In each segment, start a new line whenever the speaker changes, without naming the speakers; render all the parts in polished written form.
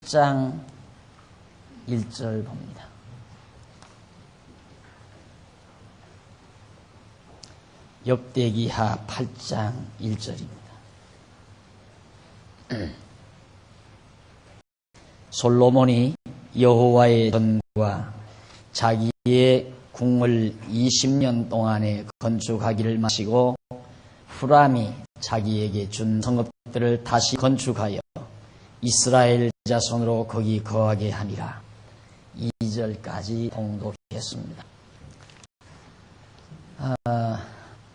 8장 1절 봅니다. 역대기하 8장 1절입니다. 솔로몬이 여호와의 전과 자기의 궁을 20년 동안에 건축하기를 마치고 후람이 자기에게 준 성읍들을 다시 건축하여 이스라엘 자손으로 거기 거하게 하니라. 2절까지 봉독했습니다.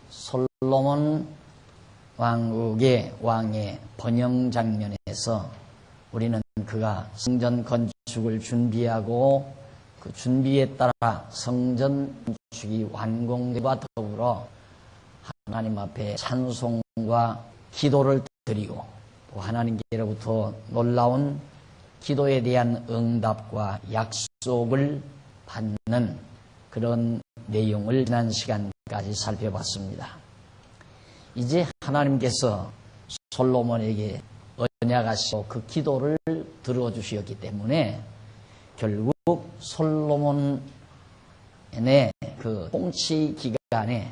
솔로몬 왕의 번영 장면에서 우리는 그가 성전 건축을 준비하고 그 준비에 따라 성전 건축이 완공됨과 더불어 하나님 앞에 찬송과 기도를 드리고 또 하나님께로부터 놀라운 기도에 대한 응답과 약속을 받는 그런 내용을 지난 시간까지 살펴봤습니다. 이제 하나님께서 솔로몬에게 언약하시고 그 기도를 들어주셨기 때문에 결국 솔로몬의 그 통치 기간에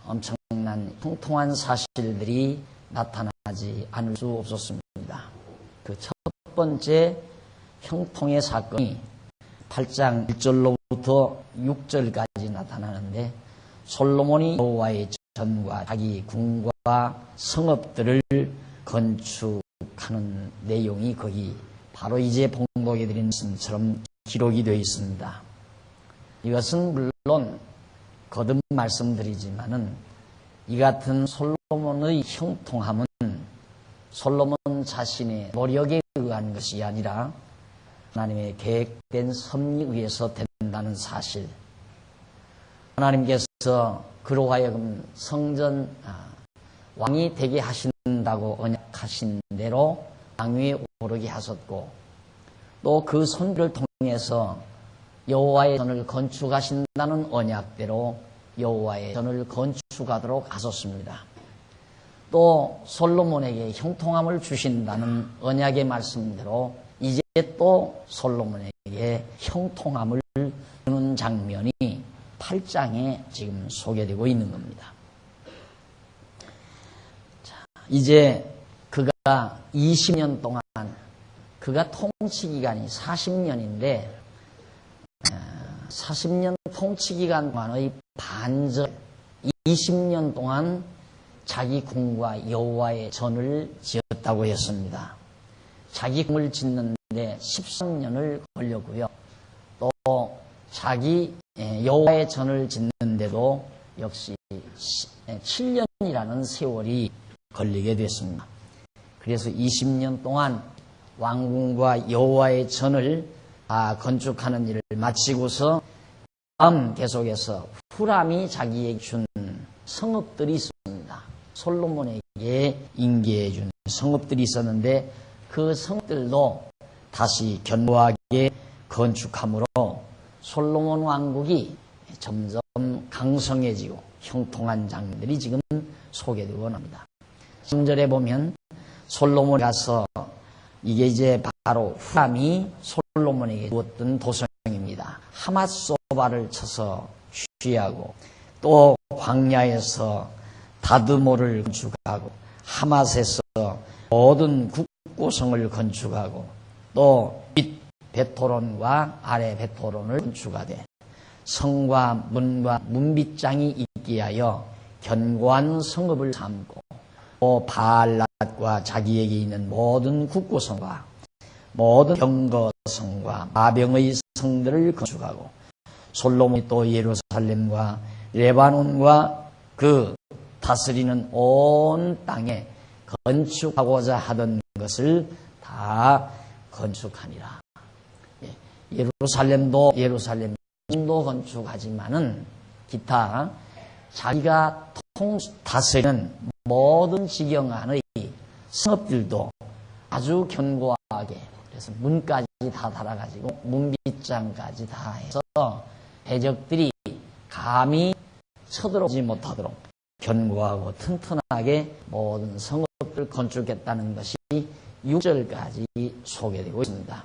엄청난 형통한 사실들이 나타나지 않을 수 없었습니다. 그 첫 번째 형통의 사건이 8장 1절로부터 6절까지 나타나는데 솔로몬이 여호와의 전과 자기 궁과 성읍들을 건축하는 내용이 거기 바로 이제 봉독해드린 것처럼 기록이 되어 있습니다. 이것은 물론 거듭 말씀드리지만은 이 같은 솔로몬의 형통함은 솔로몬 자신의 노력에 의한 것이 아니라 하나님의 계획된 섭리에 의해서 된다는 사실, 하나님께서 그로 하여금 성전 왕이 되게 하신다고 언약하신 대로 왕위에 오르게 하셨고 또 그 손들을 통해서 여호와의 전을 건축하신다는 언약대로 여호와의 전을 건축하도록 하셨습니다. 또 솔로몬에게 형통함을 주신다는 언약의 말씀대로 이제 또 솔로몬에게 형통함을 주는 장면이 8장에 지금 소개되고 있는 겁니다. 자, 이제 그가 20년 동안 그가 통치 기간이 40년인데 40년 통치 기간 동안의 반절 20년 동안 자기 궁과 여호와의 전을 지었다고 했습니다. 자기 궁을 짓는데 13년을 걸렸고요. 또 자기 여호와의 전을 짓는데도 역시 7년이라는 세월이 걸리게 됐습니다. 그래서 20년 동안 왕궁과 여호와의 전을 건축하는 일을 마치고서 다음 계속해서 후람이 자기에게 준 성읍들이 있습니다. 솔로몬에게 인계해 준 성읍들이 있었는데 그 성읍들도 다시 견고하게 건축함으로 솔로몬 왕국이 점점 강성해지고 형통한 장면들이 지금 소개되고 합니다. 3절에 보면 솔로몬이 가서 이게 이제 바로 후람이 솔로몬에게 주었던 도성입니다. 하맛소바를 쳐서 취하고 또 광야에서 다드모를 건축하고 하맛에서 모든 국고성을 건축하고 또 윗 베토론과 아래 베토론을 건축하되 성과 문과 문빗장이 있게 하여 견고한 성읍을 삼고 또 바알랏과 자기에게 있는 모든 국고성과 모든 병거성과 마병의 성들을 건축하고 솔로몬이 또 예루살렘과 레바논과 그 다스리는 온 땅에 건축하고자 하던 것을 다 건축하니라. 예루살렘도 건축하지만은 기타 자기가 다스리는 모든 지경 안의 성읍들도 아주 견고하게, 그래서 문까지 다 달아가지고 문빗장까지 다 해서 대적들이 감히 쳐들어오지 못하도록 견고하고 튼튼하게 모든 성읍을 건축했다는 것이 6절까지 소개되고 있습니다.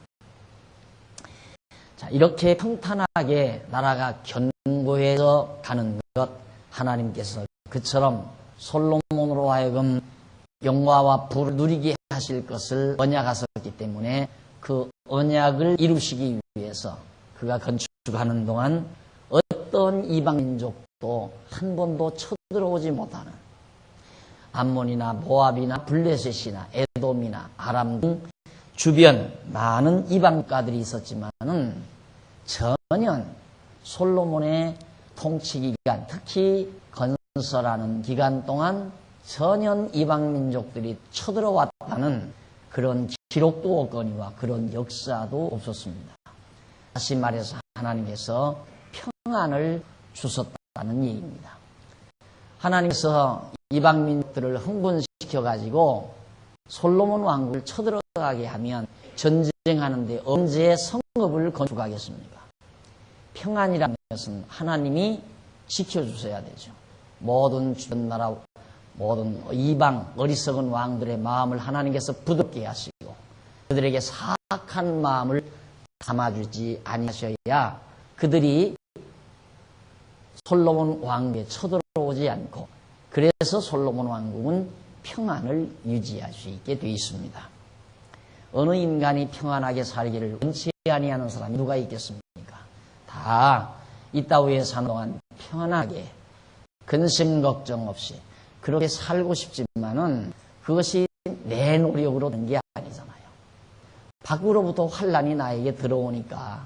자, 이렇게 평탄하게 나라가 견고해져 가는 것, 하나님께서 그처럼 솔로몬으로 하여금 영화와 부를 누리게 하실 것을 언약하셨기 때문에 그 언약을 이루시기 위해서 그가 건축하는 동안 어떤 이방 민족도 한 번도 쳐들어오지 못하는 암몬이나 모압이나 블레셋이나 에돔이나 아람 등 주변 많은 이방 국가들이 있었지만은 전혀 솔로몬의 통치 기간, 특히 건설하는 기간 동안 전혀 이방 민족들이 쳐들어왔다는 그런 기록도 없거니와 그런 역사도 없었습니다. 다시 말해서 하나님께서 평안을 주셨다는 얘기입니다. 하나님께서 이방 민족들을 흥분시켜가지고 솔로몬 왕국을 쳐들어가게 하면 전쟁하는데 언제 성읍을 건축하겠습니까? 평안이라는 것은 하나님이 지켜주셔야 되죠. 모든 주변 나라, 모든 이방 어리석은 왕들의 마음을 하나님께서 부드럽게 하시고 그들에게 사악한 마음을 담아주지 아니하셔야 그들이 솔로몬 왕국에 쳐들어오지 않고 그래서 솔로몬 왕국은 평안을 유지할 수 있게 되어 있습니다. 어느 인간이 평안하게 살기를 원치 아니하는 사람이 누가 있겠습니까? 다 이 따위에 사는 동안 편하게 근심 걱정 없이 그렇게 살고 싶지만은 그것이 내 노력으로 된 게 아니잖아요. 밖으로부터 환란이 나에게 들어오니까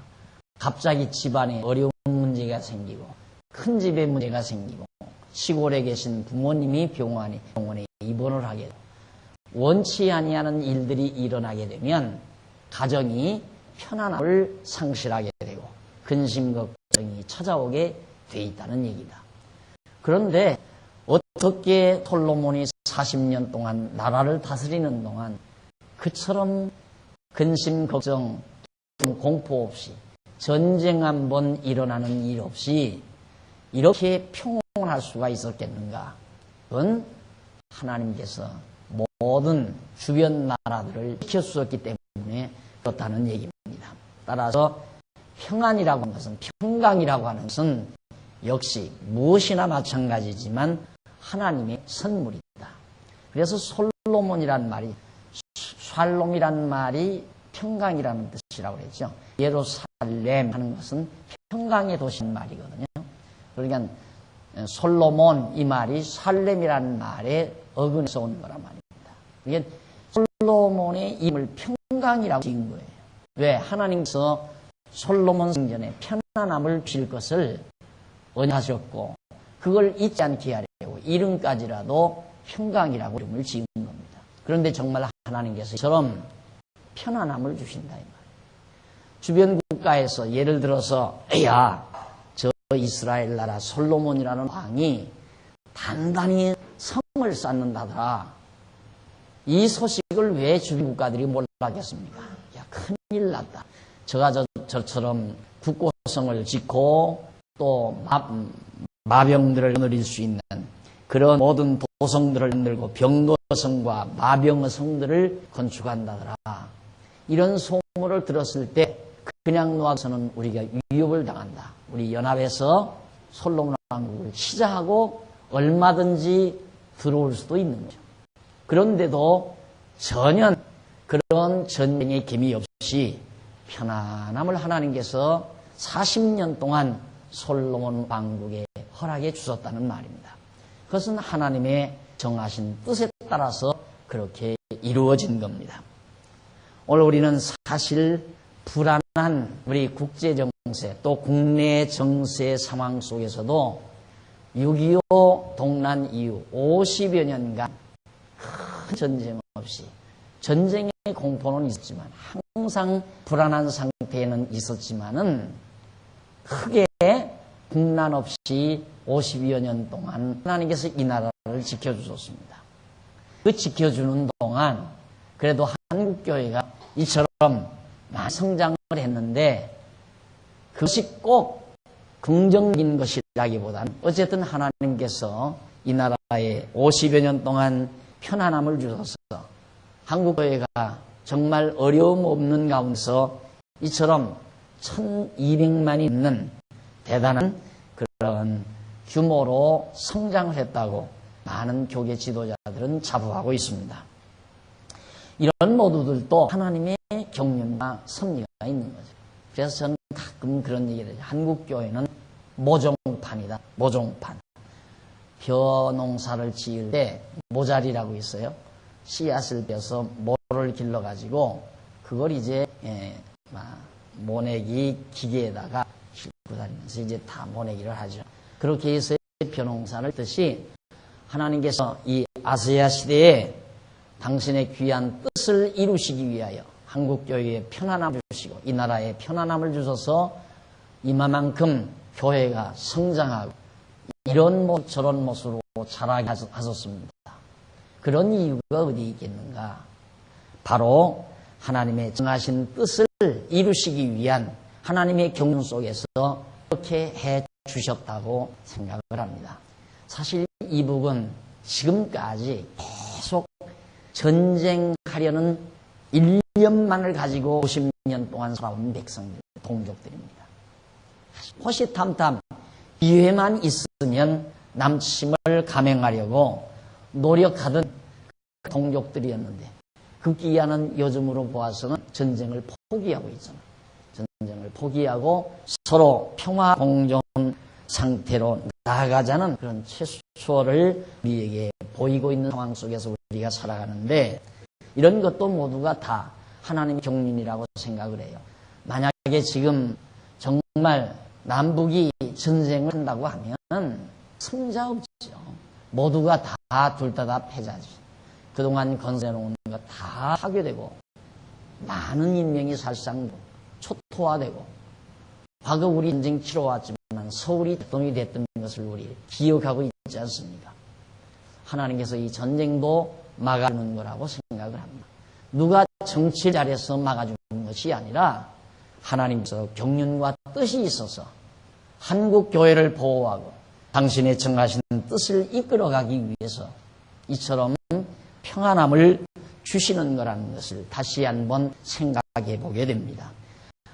갑자기 집안에 어려운 문제가 생기고 큰 집에 문제가 생기고 시골에 계신 부모님이 병원에 입원을 하게 되고 원치 아니하는 일들이 일어나게 되면 가정이 편안함을 상실하게 되고 근심 걱정이 찾아오게 돼 있다는 얘기다. 그런데 어떻게 솔로몬이 40년 동안 나라를 다스리는 동안 그처럼 근심 걱정 공포 없이 전쟁 한번 일어나는 일 없이 이렇게 평온할 수가 있었겠는가? 그건 하나님께서 모든 주변 나라들을 지켜주셨기 때문에 그렇다는 얘기입니다. 따라서 평안이라고 하는 것은, 평강이라고 하는 것은 역시 무엇이나 마찬가지지만 하나님의 선물이다. 그래서 솔로몬이란 말이, 샬롬이란 말이 평강이라는 뜻이라고 그랬죠. 예루살렘 하는 것은 평강의 도시인 말이거든요. 그러니까 솔로몬 이 말이 살렘이라는 말에 어근에서 온 거란 말입니다. 이게 솔로몬의 이름을 평강이라고 지은 거예요. 왜? 하나님께서 솔로몬 성전에 편안함을 빌 것을 언약하셨고 그걸 잊지 않게 하려고 이름까지라도 평강이라고 이름을 지은 겁니다. 그런데 정말 하나님께서 이처럼 편안함을 주신다 이 말이에요. 주변 국가에서 예를 들어서 저 이스라엘 나라 솔로몬이라는 왕이 단단히 성을 쌓는다더라. 이 소식을 왜 주변 국가들이 몰랐겠습니까? 야, 큰일 났다. 저처럼 국고성을 짓고 또 마병들을 누릴 수 있는 그런 모든 도성들을 만들고 병거성과 마병의 성들을 건축한다더라. 이런 소문을 들었을 때 그냥 놓아서는 우리가 위협을 당한다. 우리 연합에서 솔로몬 왕국을 치자하고 얼마든지 들어올 수도 있는 거죠. 그런데도 전혀 그런 전쟁의 기미 없이 편안함을 하나님께서 40년 동안 솔로몬 왕국에 허락해 주셨다는 말입니다. 그것은 하나님의 정하신 뜻에 따라서 그렇게 이루어진 겁니다. 오늘 우리는 사실 불안한 우리 국제 정세 또 국내 정세 상황 속에서도 6.25 동란 이후 50여 년간 큰 전쟁 없이 전쟁의 공포는 있었지만 항상 불안한 상태에는 있었지만은 크게 국난 없이 50여 년 동안 하나님께서 이 나라를 지켜주셨습니다. 그 지켜주는 동안 그래도 한국교회가 이처럼 많이 성장을 했는데 그것이 꼭 긍정적인 것이라기보다는 어쨌든 하나님께서 이 나라에 50여 년 동안 편안함을 주셔서 한국교회가 정말 어려움 없는 가운데서 이처럼 1200만이 있는 대단한 그런 규모로 성장을 했다고 많은 교계 지도자들은 자부하고 있습니다. 이런 모두들도 하나님의 경륜과 섭리가 있는 거죠. 그래서 저는 가끔 그런 얘기를 해요. 한국교회는 모종판이다. 모종판. 벼 농사를 지을 때 모자리라고 있어요. 씨앗을 빼서 모를 길러가지고 그걸 이제 모내기 기계에다가 싣고 다니면서 이제 다 모내기를 하죠. 그렇게 해서 벼 농사를 뜻이 하나님께서 이 아세아 시대에 당신의 귀한 뜻을 이루시기 위하여 한국교회에 편안함을 주시고 이 나라에 편안함을 주셔서 이만큼 교회가 성장하고 이런 저런 모습으로 자라게 하셨습니다. 그런 이유가 어디 있겠는가? 바로 하나님의 정하신 뜻을 이루시기 위한 하나님의 경륜 속에서 그렇게 해 주셨다고 생각을 합니다. 사실 이북은 지금까지 계속 전쟁하려는 일념만을 가지고 50년 동안 살아온 백성들, 동족들입니다. 호시탐탐 기회만 있으면 남침을 감행하려고 노력하던 동족들이었는데 급기야는 요즘으로 보아서는 전쟁을 포기하고 있잖아요. 전쟁을 포기하고 서로 평화 공존 상태로 나아가자는 그런 최소를 우리에게 보이고 있는 상황 속에서 우리가 살아가는데 이런 것도 모두가 다 하나님의 경륜이라고 생각을 해요. 만약에 지금 정말 남북이 전쟁을 한다고 하면 승자 없죠. 모두가 다 둘 다 패자지. 그동안 건설해놓은 거 다 파괴되고 많은 인명이 살상 초토화되고 과거 우리 전쟁 치러왔지만 서울이 대통령이 됐던 것을 우리 기억하고 있지 않습니까? 하나님께서 이 전쟁도 막아주는 거라고 생각을 합니다. 누가 정치를 잘해서 막아주는 것이 아니라 하나님께서 경륜과 뜻이 있어서 한국 교회를 보호하고 당신의 정하신 뜻을 이끌어가기 위해서 이처럼 평안함을 주시는 거라는 것을 다시 한번 생각해 보게 됩니다.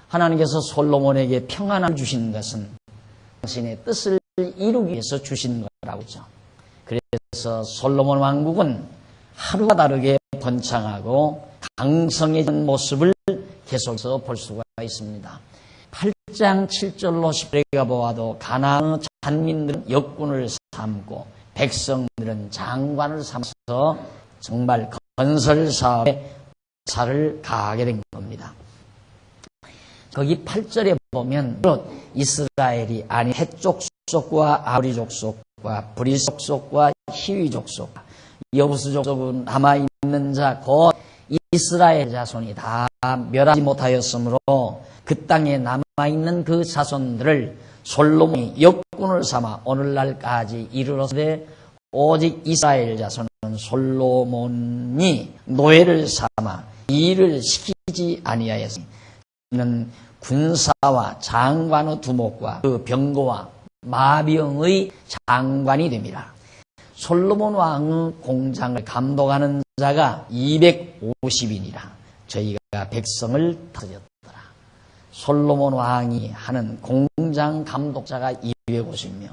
하나님께서 솔로몬에게 평안함을 주신 것은 당신의 뜻을 이루기 위해서 주신 거라고 하죠. 그래서 솔로몬 왕국은 하루가 다르게 번창하고 강성해진 모습을 계속해서 볼 수가 있습니다. 8장 7절로 10절에 보아도 가나안 잔민들은 역군을 삼고 백성들은 장관을 삼아서 정말 건설 사업에 살을 가하게 된 겁니다. 거기 8절에 보면 이스라엘이 아닌 헷 족속과 아우리 족속과 브리 족속과 히위 족속, 여부스 족속은 남아있는 자 곧 이스라엘 자손이 다 멸하지 못하였으므로 그 땅에 남아있는 그 자손들을 솔로몬이 역군을 삼아 오늘날까지 이르렀으되 오직 이스라엘 자손은 솔로몬이 노예를 삼아 일을 시키지 아니하였으니 이는 군사와 장관의 두목과 그 병거와 마병의 장관이 됩니다. 솔로몬 왕의 공장을 감독하는 자가 250인이라 저희가 백성을 다스렸더라. 솔로몬 왕이 하는 공장 감독자가 250명.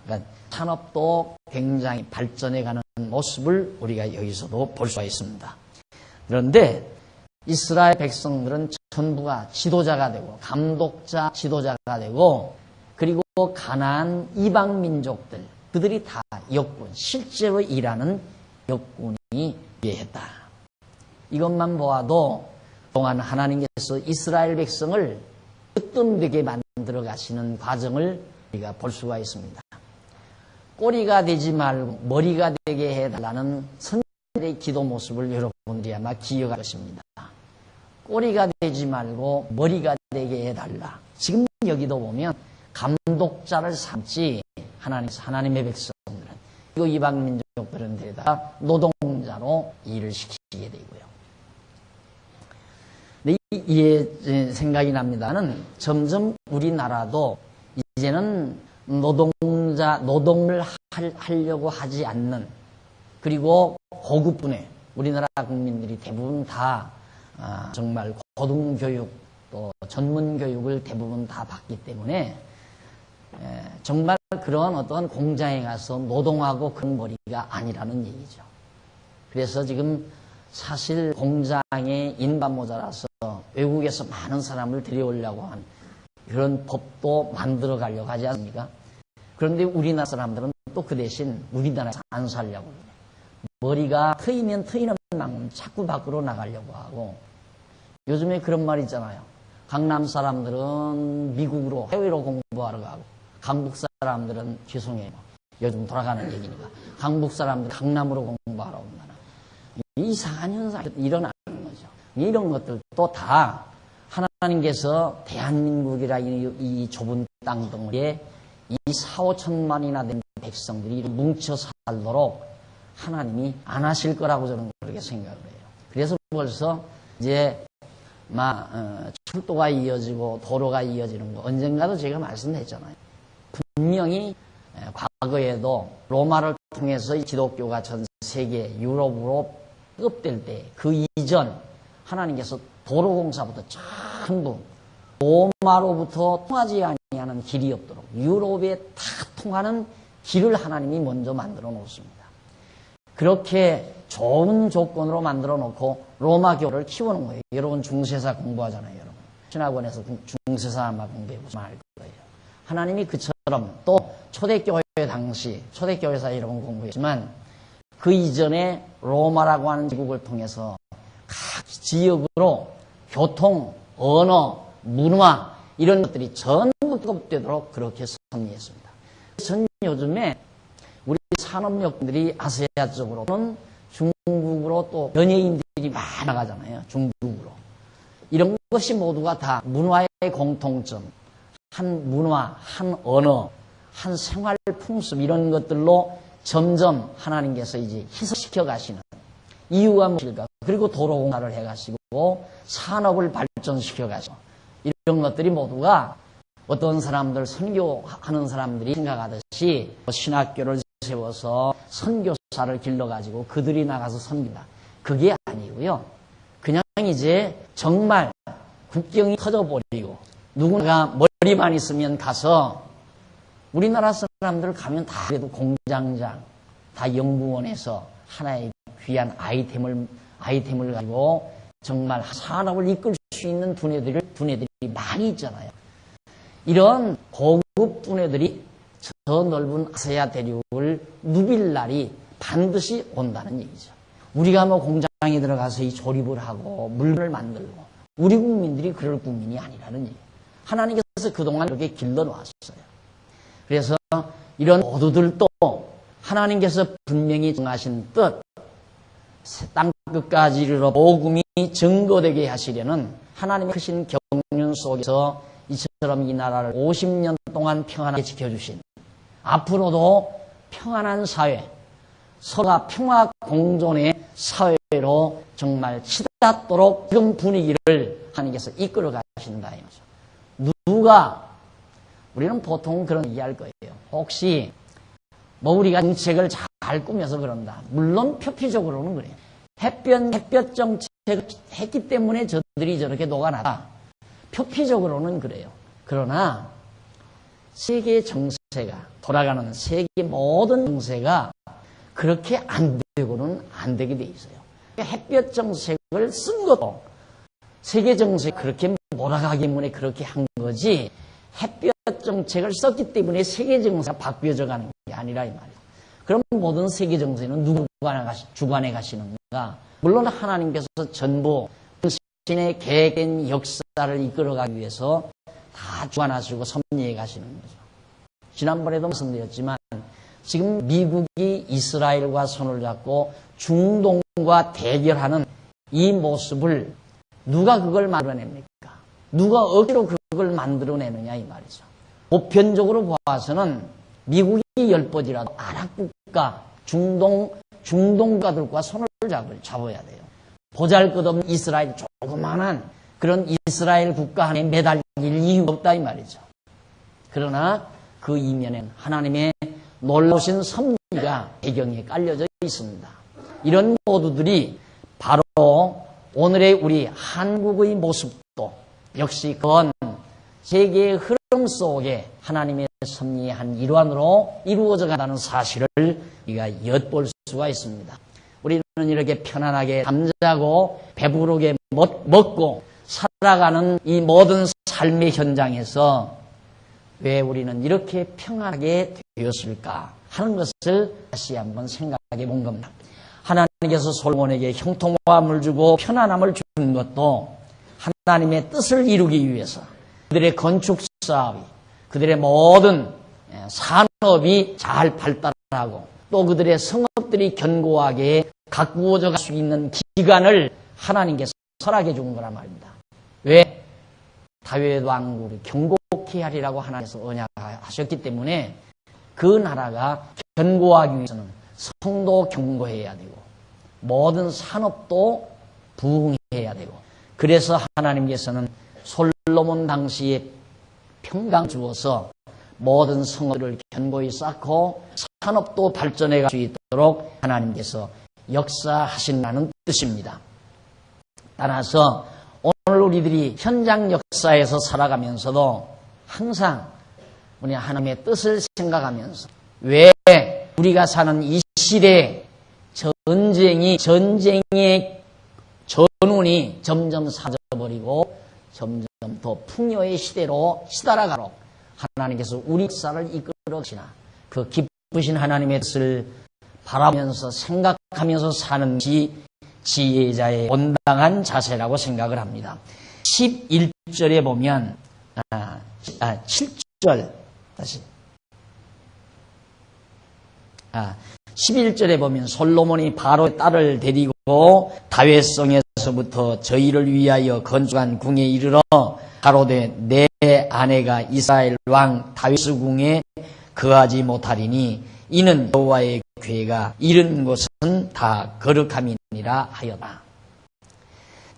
그러니까 산업도 굉장히 발전해가는 모습을 우리가 여기서도 볼 수가 있습니다. 그런데 이스라엘 백성들은 전부가 지도자가 되고 감독자 지도자가 되고 그리고 가나안 이방 민족들 그들이 다 역군, 실제로 일하는 역군이 위했다. 이것만 보아도 동안 하나님께서 이스라엘 백성을 으뜸되게 만들어 가시는 과정을 우리가 볼 수가 있습니다. 꼬리가 되지 말고 머리가 되게 해달라는 선생님의 기도 모습을 여러분들이 아마 기억할 것입니다. 꼬리가 되지 말고 머리가 되게 해달라. 지금 여기도 보면 감독자를 삼지 하나님의 백성들은 그리고 이방 민족들은 데다 노동자로 일을 시키게 되고요. 근데 이게 생각이 납니다는 점점 우리나라도 이제는 노동을 하려고 하지 않는 그리고 고급분에 우리나라 국민들이 대부분 다 정말 고등교육 또 전문 교육을 대부분 다 받기 때문에 정말 그런 어떤 공장에 가서 노동하고 그런 머리가 아니라는 얘기죠. 그래서 지금 사실 공장에 인반 모자라서 외국에서 많은 사람을 들여오려고 한 그런 법도 만들어 가려고 하지 않습니까? 그런데 우리나라 사람들은 또 그 대신 우리나라에서 안 살려고 그래요. 머리가 트이면 트이는 만큼 자꾸 밖으로 나가려고 하고, 요즘에 그런 말 있잖아요. 강남 사람들은 미국으로 해외로 공부하러 가고 강북 사람들은 죄송해요. 요즘 돌아가는 얘기니까 강북 사람들은 강남으로 공부하러 온다는 이상한 현상이 일어나는 거죠. 이런 것들도 다 하나님께서 대한민국이라 이 좁은 땅덩어리에 이 4,5천만이나 된 백성들이 뭉쳐 살도록 하나님이 안 하실 거라고 저는 그렇게 생각을 해요. 그래서 벌써 이제 철도가 이어지고 도로가 이어지는 거 언젠가도 제가 말씀했잖아요. 분명히 과거에도 로마를 통해서 기독교가 전 세계 유럽으로 흡될 때 그 이전 하나님께서 도로공사부터 전부 로마로부터 통하지 아니하는 길이 없도록 유럽에 다 통하는 길을 하나님이 먼저 만들어 놓습니다. 그렇게 좋은 조건으로 만들어 놓고 로마교를 키우는 거예요. 여러분 중세사 공부하잖아요. 여러분 신학원에서 중세사 아마 공부해보시면 알 거예요. 하나님이 그처럼 또 초대교회 당시 초대교회사 여러분 공부했지만 그 이전에 로마라고 하는 지국을 통해서 각 지역으로 교통, 언어, 문화 이런 것들이 전부 흡되도록 그렇게 섭리했습니다. 전 요즘에 우리 산업력들이 아시아 쪽으로는 중국으로 또 연예인들이 많이 나가잖아요. 중국으로. 이런 것이 모두가 다 문화의 공통점, 한 문화, 한 언어, 한 생활 풍습 이런 것들로 점점 하나님께서 이제 희석시켜 가시는 이유가 무엇일까? 그리고 도로공사를 해가시고 산업을 발전시켜 가시고 이런 것들이 모두가 어떤 사람들 선교하는 사람들이 생각하듯이 신학교를 세워서 선교사를 길러가지고 그들이 나가서 섬긴다. 그게 아니고요. 그냥 이제 정말 국경이 터져버리고 누구나 머리만 있으면 가서 우리나라 사람들 가면 다 그래도 공장장, 다 연구원에서 하나의 귀한 아이템을 가지고 정말 산업을 이끌 수 있는 두뇌들이 많이 있잖아요. 이런 고급 두뇌들이 저 넓은 아시아 대륙을 누빌 날이 반드시 온다는 얘기죠. 우리가 뭐 공장에 들어가서 이 조립을 하고 물건을 만들고 우리 국민들이 그럴 국민이 아니라는 얘기예요. 하나님께서 그동안 이렇게 길러놓았어요. 그래서 이런 모두들도 하나님께서 분명히 정하신 뜻, 땅끝까지 이르러 복음이 증거되게 하시려는 하나님의 크신 경륜 속에서 이처럼 이 나라를 50년 동안 평안하게 지켜주신 앞으로도 평안한 사회, 서로가 평화 공존의 사회로 정말 치닫도록 지금 분위기를 하나님께서 이끌어 가신다. 누가 우리는 보통 그런 얘기할 거예요. 혹시 뭐 우리가 정책을 잘 꾸며서 그런다. 물론 표피적으로는 그래요. 햇볕 정책을 했기 때문에 저들이 저렇게 녹아나다. 표피적으로는 그래요. 그러나 세계 정세가 돌아가는 세계 모든 정세가 그렇게 안 되고는 안 되게 돼 있어요. 햇볕 정책을 쓴 것도 세계 정세가 그렇게 몰아가기 때문에 그렇게 한 거지 햇볕 정책을 썼기 때문에 세계 정세가 바뀌어져 가는 게 아니라 이 말이에요. 그럼 모든 세계 정세는 누가 주관해 가시는가? 물론 하나님께서 전부 당신의 계획된 역사를 이끌어가기 위해서 다 주관하시고 섭리해 가시는 거죠. 지난번에도 말씀드렸지만 지금 미국이 이스라엘과 손을 잡고 중동과 대결하는 이 모습을 누가 그걸 만들어냅니까? 누가 억지로 그걸 만들어내느냐 이 말이죠. 보편적으로 보아서는 미국이 10번이라도 아랍국가, 중동가들과 손을 잡아야 돼요. 보잘것없는 이스라엘 조그만한 그런 이스라엘 국가 안에 매달릴 이유가 없다 이 말이죠. 그러나 그 이면엔 하나님의 놀라우신 섭리가 배경에 깔려져 있습니다. 이런 모두들이 바로 오늘의 우리 한국의 모습도 역시 그건 세계의 흐름 속에 하나님의 섭리의 한 일환으로 이루어져 간다는 사실을 우리가 엿볼 수가 있습니다. 우리는 이렇게 편안하게 잠자고 배부르게 먹고 살아가는 이 모든 삶의 현장에서 왜 우리는 이렇게 평안하게 되었을까 하는 것을 다시 한번 생각해 본 겁니다. 하나님께서 솔로몬에게 형통함을 주고 편안함을 준 것도 하나님의 뜻을 이루기 위해서 그들의 건축 사업이, 그들의 모든 산업이 잘 발달하고 또 그들의 성읍들이 견고하게 가꾸어져 갈 수 있는 기간을 하나님께서 허락해 준 거란 말입니다. 왜? 다윗 왕국이 견고케 하리라고 하나님께서 언약하셨기 때문에 그 나라가 견고하기 위해서는 성도 견고해야 되고 모든 산업도 부흥해야 되고 그래서 하나님께서는 솔로몬 당시에 평강 주어서 모든 성읍을 견고히 쌓고 산업도 발전해 갈 수 있도록 하나님께서 역사하신다는 뜻입니다. 따라서 오늘 우리들이 현장 역사에서 살아가면서도 항상 우리 하나님의 뜻을 생각하면서 왜 우리가 사는 이 시대에 전쟁의 전운이 점점 사져버리고 점점 더 풍요의 시대로 시달아가도록 하나님께서 우리 역사를 이끌어 가시나 그 기쁘신 하나님의 뜻을 바라보면서 생각하면서 사는 것이 지혜자의 온당한 자세라고 생각을 합니다. 11절에 보면 7절 다시 11절에 보면 솔로몬이 바로의 딸을 데리고 다윗성에서부터 저희를 위하여 건축한 궁에 이르러 가로되 내 아내가 이스라엘 왕 다윗의 궁에 거하지 못하리니 이는 여호와의 궤가 이른 곳은 다 거룩함이니라 하였다.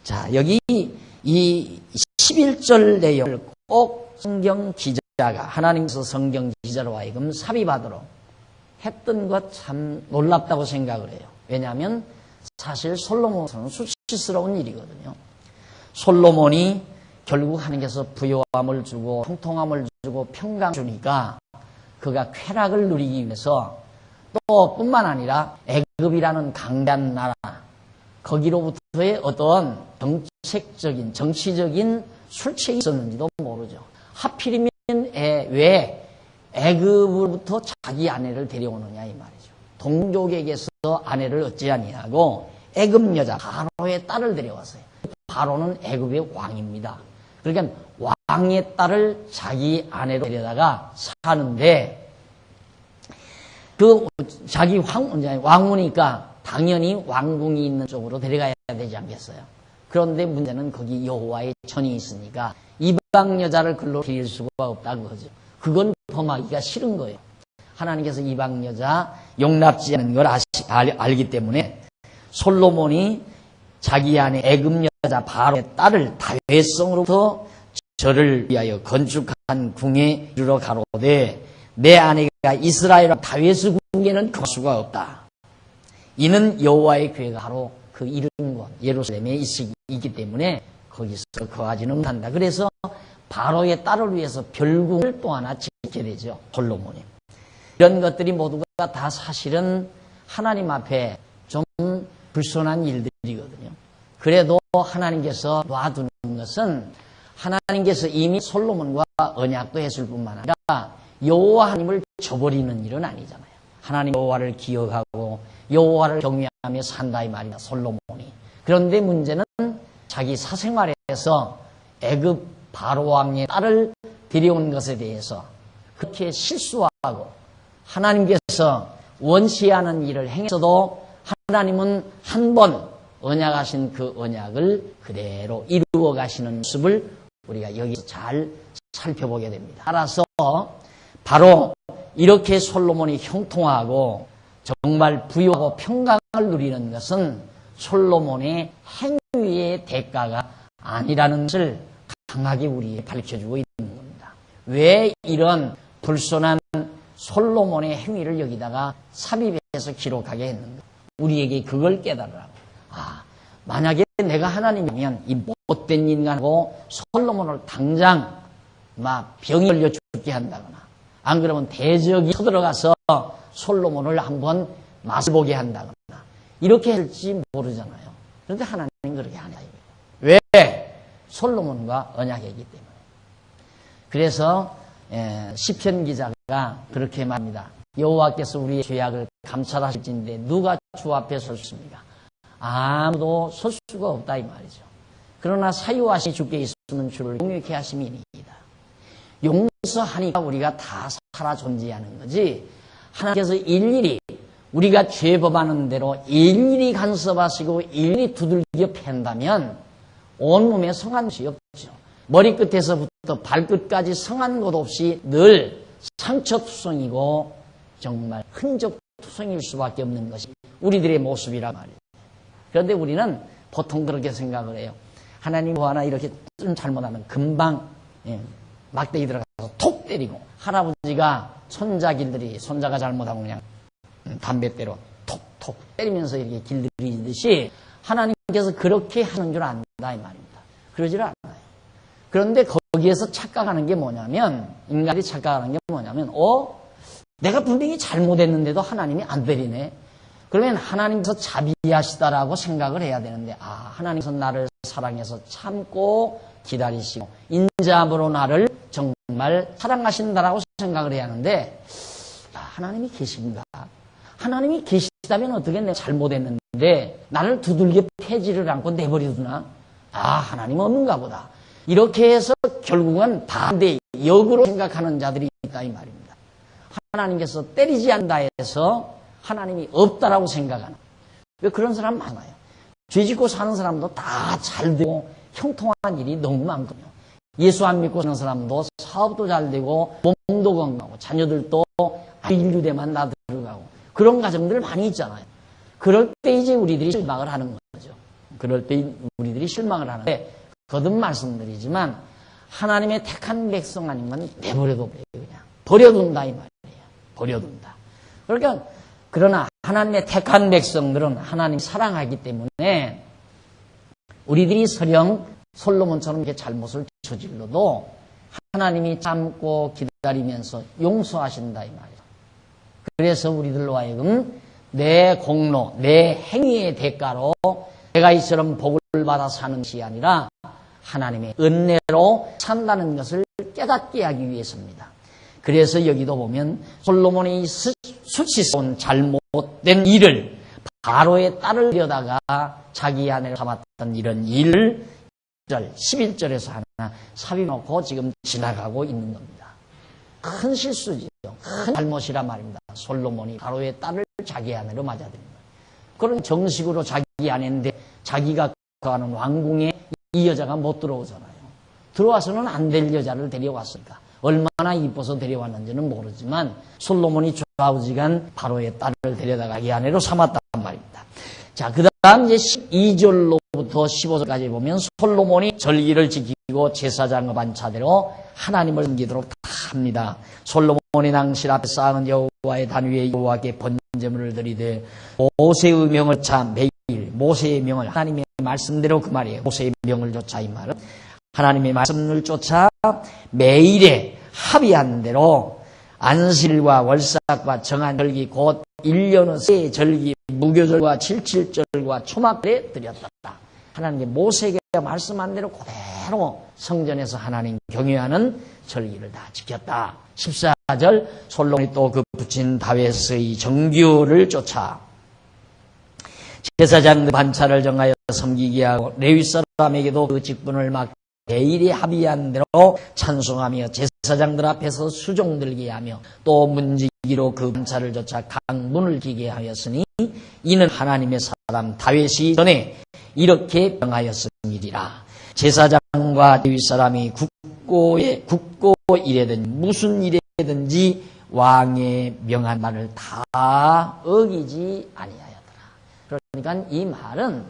자, 여기 이 11절 내용을 꼭 성경 기자가 하나님께서 성경 기자로 하여금 삽입하도록 했던 것 참 놀랍다고 생각을 해요. 왜냐하면 사실 솔로몬은 수치스러운 일이거든요. 솔로몬이 결국 하나님께서 부요함을 주고 통통함을 주고 평강 주니까 그가 쾌락을 누리기 위해서 또 뿐만 아니라 애굽이라는 강대한 나라 거기로부터의 어떤 정치적인 술책이 있었는지도 모르죠. 하필이면 왜 애굽으로부터 자기 아내를 데려오느냐 이 말이죠. 동족에게서 아내를 어찌 아니하고 애굽 여자 바로의 딸을 데려왔어요. 바로는 애굽의 왕입니다. 그러니까 왕의 딸을 자기 아내로 데려다가 사는데 그 자기 왕후니까 당연히 왕궁이 있는 쪽으로 데려가야 되지 않겠어요. 그런데 문제는 거기 여호와의 전이 있으니까 이방 여자를 글로 데릴 수가 없다는 거죠. 그건 범하기가 싫은 거예요. 하나님께서 이방 여자 용납지 않는 걸 알기 때문에 솔로몬이 자기 아내 애굽 여자 바로의 딸을 다윗성으로부터 저를 위하여 건축한 궁에 이르러 가로되 내 아내가 이스라엘 왕 다윗의 궁에는 거할 수가 없다. 이는 여호와의 궤가 바로 그 이른 곳 예루살렘에 있기 때문에 거기서 거하지는 못한다. 그래서 바로의 딸을 위해서 별궁을 또 하나 짓게 되죠. 솔로몬이. 이런 것들이 모두가 다 사실은 하나님 앞에 좀 불손한 일들이거든요. 그래도 하나님께서 놔두는 것은 하나님께서 이미 솔로몬과 언약도 했을 뿐만 아니라 여호와 하나님을 저버리는 일은 아니잖아요. 하나님 여호와를 기억하고 여호와를 경외하며 산다 이 말이다 솔로몬이. 그런데 문제는 자기 사생활에서 애굽 바로 왕의 딸을 데려온 것에 대해서 그렇게 실수하고 하나님께서 원시하는 일을 행해서도 하나님은 한 번 언약하신 그 언약을 그대로 이루어 가시는 모습을 우리가 여기서 잘 살펴보게 됩니다. 따라서 바로 이렇게 솔로몬이 형통하고 정말 부유하고 평강을 누리는 것은 솔로몬의 행위의 대가가 아니라는 것을 강하게 우리에게 밝혀주고 있는 겁니다. 왜 이런 불손한 솔로몬의 행위를 여기다가 삽입해서 기록하게 했는가? 우리에게 그걸 깨달으라고. 만약에 내가 하나님이면 이 못된 인간하고 솔로몬을 당장 막 병이 걸려 죽게 한다거나 안 그러면 대적이 쳐들어가서 솔로몬을 한번 맛을 보게 한다거나 이렇게 할지 모르잖아요. 그런데 하나님은 그렇게 안 해요. 왜? 솔로몬과 언약이기 때문에. 그래서 시편 기자가 그렇게 말합니다. 여호와께서 우리의 죄악을 감찰하실진데 누가 주 앞에 섰습니까? 아무도 설 수가 없다 이 말이죠. 그러나 사유하신 주께 있으면 주를 용역케 하심이니이다. 용서하니까 우리가 다 살아 존재하는 거지. 하나님께서 일일이 우리가 죄 범하는 대로 일일이 간섭하시고 일일이 두들겨 팬다면 온몸에 성한 것이 없죠. 머리끝에서부터 발끝까지 성한 것 없이 늘 상처투성이고 정말 흔적투성일 수밖에 없는 것이 우리들의 모습이란 말이에요. 그런데 우리는 보통 그렇게 생각을 해요. 하나님 뭐 하나 이렇게 좀 잘못하면 금방 막대기 들어가서 톡 때리고, 할아버지가 손자가 잘못하고 그냥 담뱃대로 톡톡 때리면서 이렇게 길들이듯이 하나님께서 그렇게 하는 줄 안다 이 말입니다. 그러질 않아요. 그런데 거기에서 착각하는 게 뭐냐면, 인간이 착각하는 게 뭐냐면 내가 분명히 잘못했는데도 하나님이 안 때리네. 그러면 하나님께서 자비하시다라고 생각을 해야 되는데, 하나님께서 나를 사랑해서 참고 기다리시고 인자함으로 나를 정말 사랑하신다라고 생각을 해야 하는데, 하나님이 계신가? 하나님이 계시다면 어떻게 내가 잘못했는데 나를 두들겨 패지를 않고 내버려두나? 하나님 없는가 보다. 이렇게 해서 결국은 반대 역으로 생각하는 자들이 있다 이 말입니다. 하나님께서 때리지 않는다 해서 하나님이 없다라고 생각하는, 왜 그런 사람 많아요. 죄짓고 사는 사람도 다 잘되고 형통한 일이 너무 많거든요. 예수 안 믿고 사는 사람도 사업도 잘되고 몸도 건강하고 자녀들도 인류대만 나들어가고 그런 가정들 많이 있잖아요. 그럴 때 이제 우리들이 실망을 하는 거죠. 그럴 때 우리들이 실망을 하는데, 거듭 말씀드리지만 하나님의 택한 백성 아니면 내버려둬 버려요. 그냥 버려둔다 이 말이에요. 버려둔다. 그러니까 그러나 하나님의 택한 백성들은 하나님 사랑하기 때문에 우리들이 설령 솔로몬처럼 이렇게 잘못을 저질러도 하나님이 참고 기다리면서 용서하신다 이 말이에요. 그래서 우리들로 하여금 내 공로, 내 행위의 대가로 내가 이처럼 복을 받아 사는 것이 아니라 하나님의 은혜로 산다는 것을 깨닫게 하기 위해서입니다. 그래서 여기도 보면 솔로몬이 수치스러운 잘못된 일을, 바로의 딸을 데려다가 자기 아내를 삼았던 이런 일을 11절에서 하나 삽입놓고 지금 지나가고 있는 겁니다. 큰 실수죠. 큰 잘못이란 말입니다. 솔로몬이 바로의 딸을 자기 아내로 맞아들인 거예요. 그런 정식으로 자기 아내인데 자기가 거하는 왕궁에 이 여자가 못 들어오잖아요. 들어와서는 안 될 여자를 데려왔으니까 얼마나 이뻐서 데려왔는지는 모르지만 솔로몬이 좌우지간 바로의 딸을 데려다가 이 아내로 삼았단 말입니다. 자, 그 다음 이제 12절로부터 15절까지 보면 솔로몬이 절기를 지키고 제사장의 반차대로 하나님을 섬기도록 다 합니다. 솔로몬이 낭실 앞에 쌓은 여호와의 단 위에 여호와께 번제물을 드리되 모세의 명을 차 매일 모세의 명을, 하나님의 말씀대로 그 말이에요. 모세의 명을 쫓아, 이 말은 하나님의 말씀을 쫓아 매일에 합의한 대로 안식일과 월삭과 정한 절기 곧 1년의 세 절기 무교절과 칠칠절과 초막절에 드렸다. 하나님의 모세에게 말씀한 대로 그대로 성전에서 하나님 경외하는 절기를 다 지켰다. 14절 솔로몬이 또 그 부친 다윗의 정규를 쫓아 제사장 반차를 정하여 섬기게 하고 레위 사람에게도 그 직분을 막 매일에 합의한 대로 찬송하며 제사장들 앞에서 수종 들게 하며 또 문지기로 그 반차를 쫓아 강문을 기게 하였으니 이는 하나님의 사람 다윗이 전에 이렇게 명하였음이리라. 제사장과 레위 사람이 국고 일에든지 무슨 일에든지 왕의 명한 말을 다 어기지 아니하였더라. 그러니까 이 말은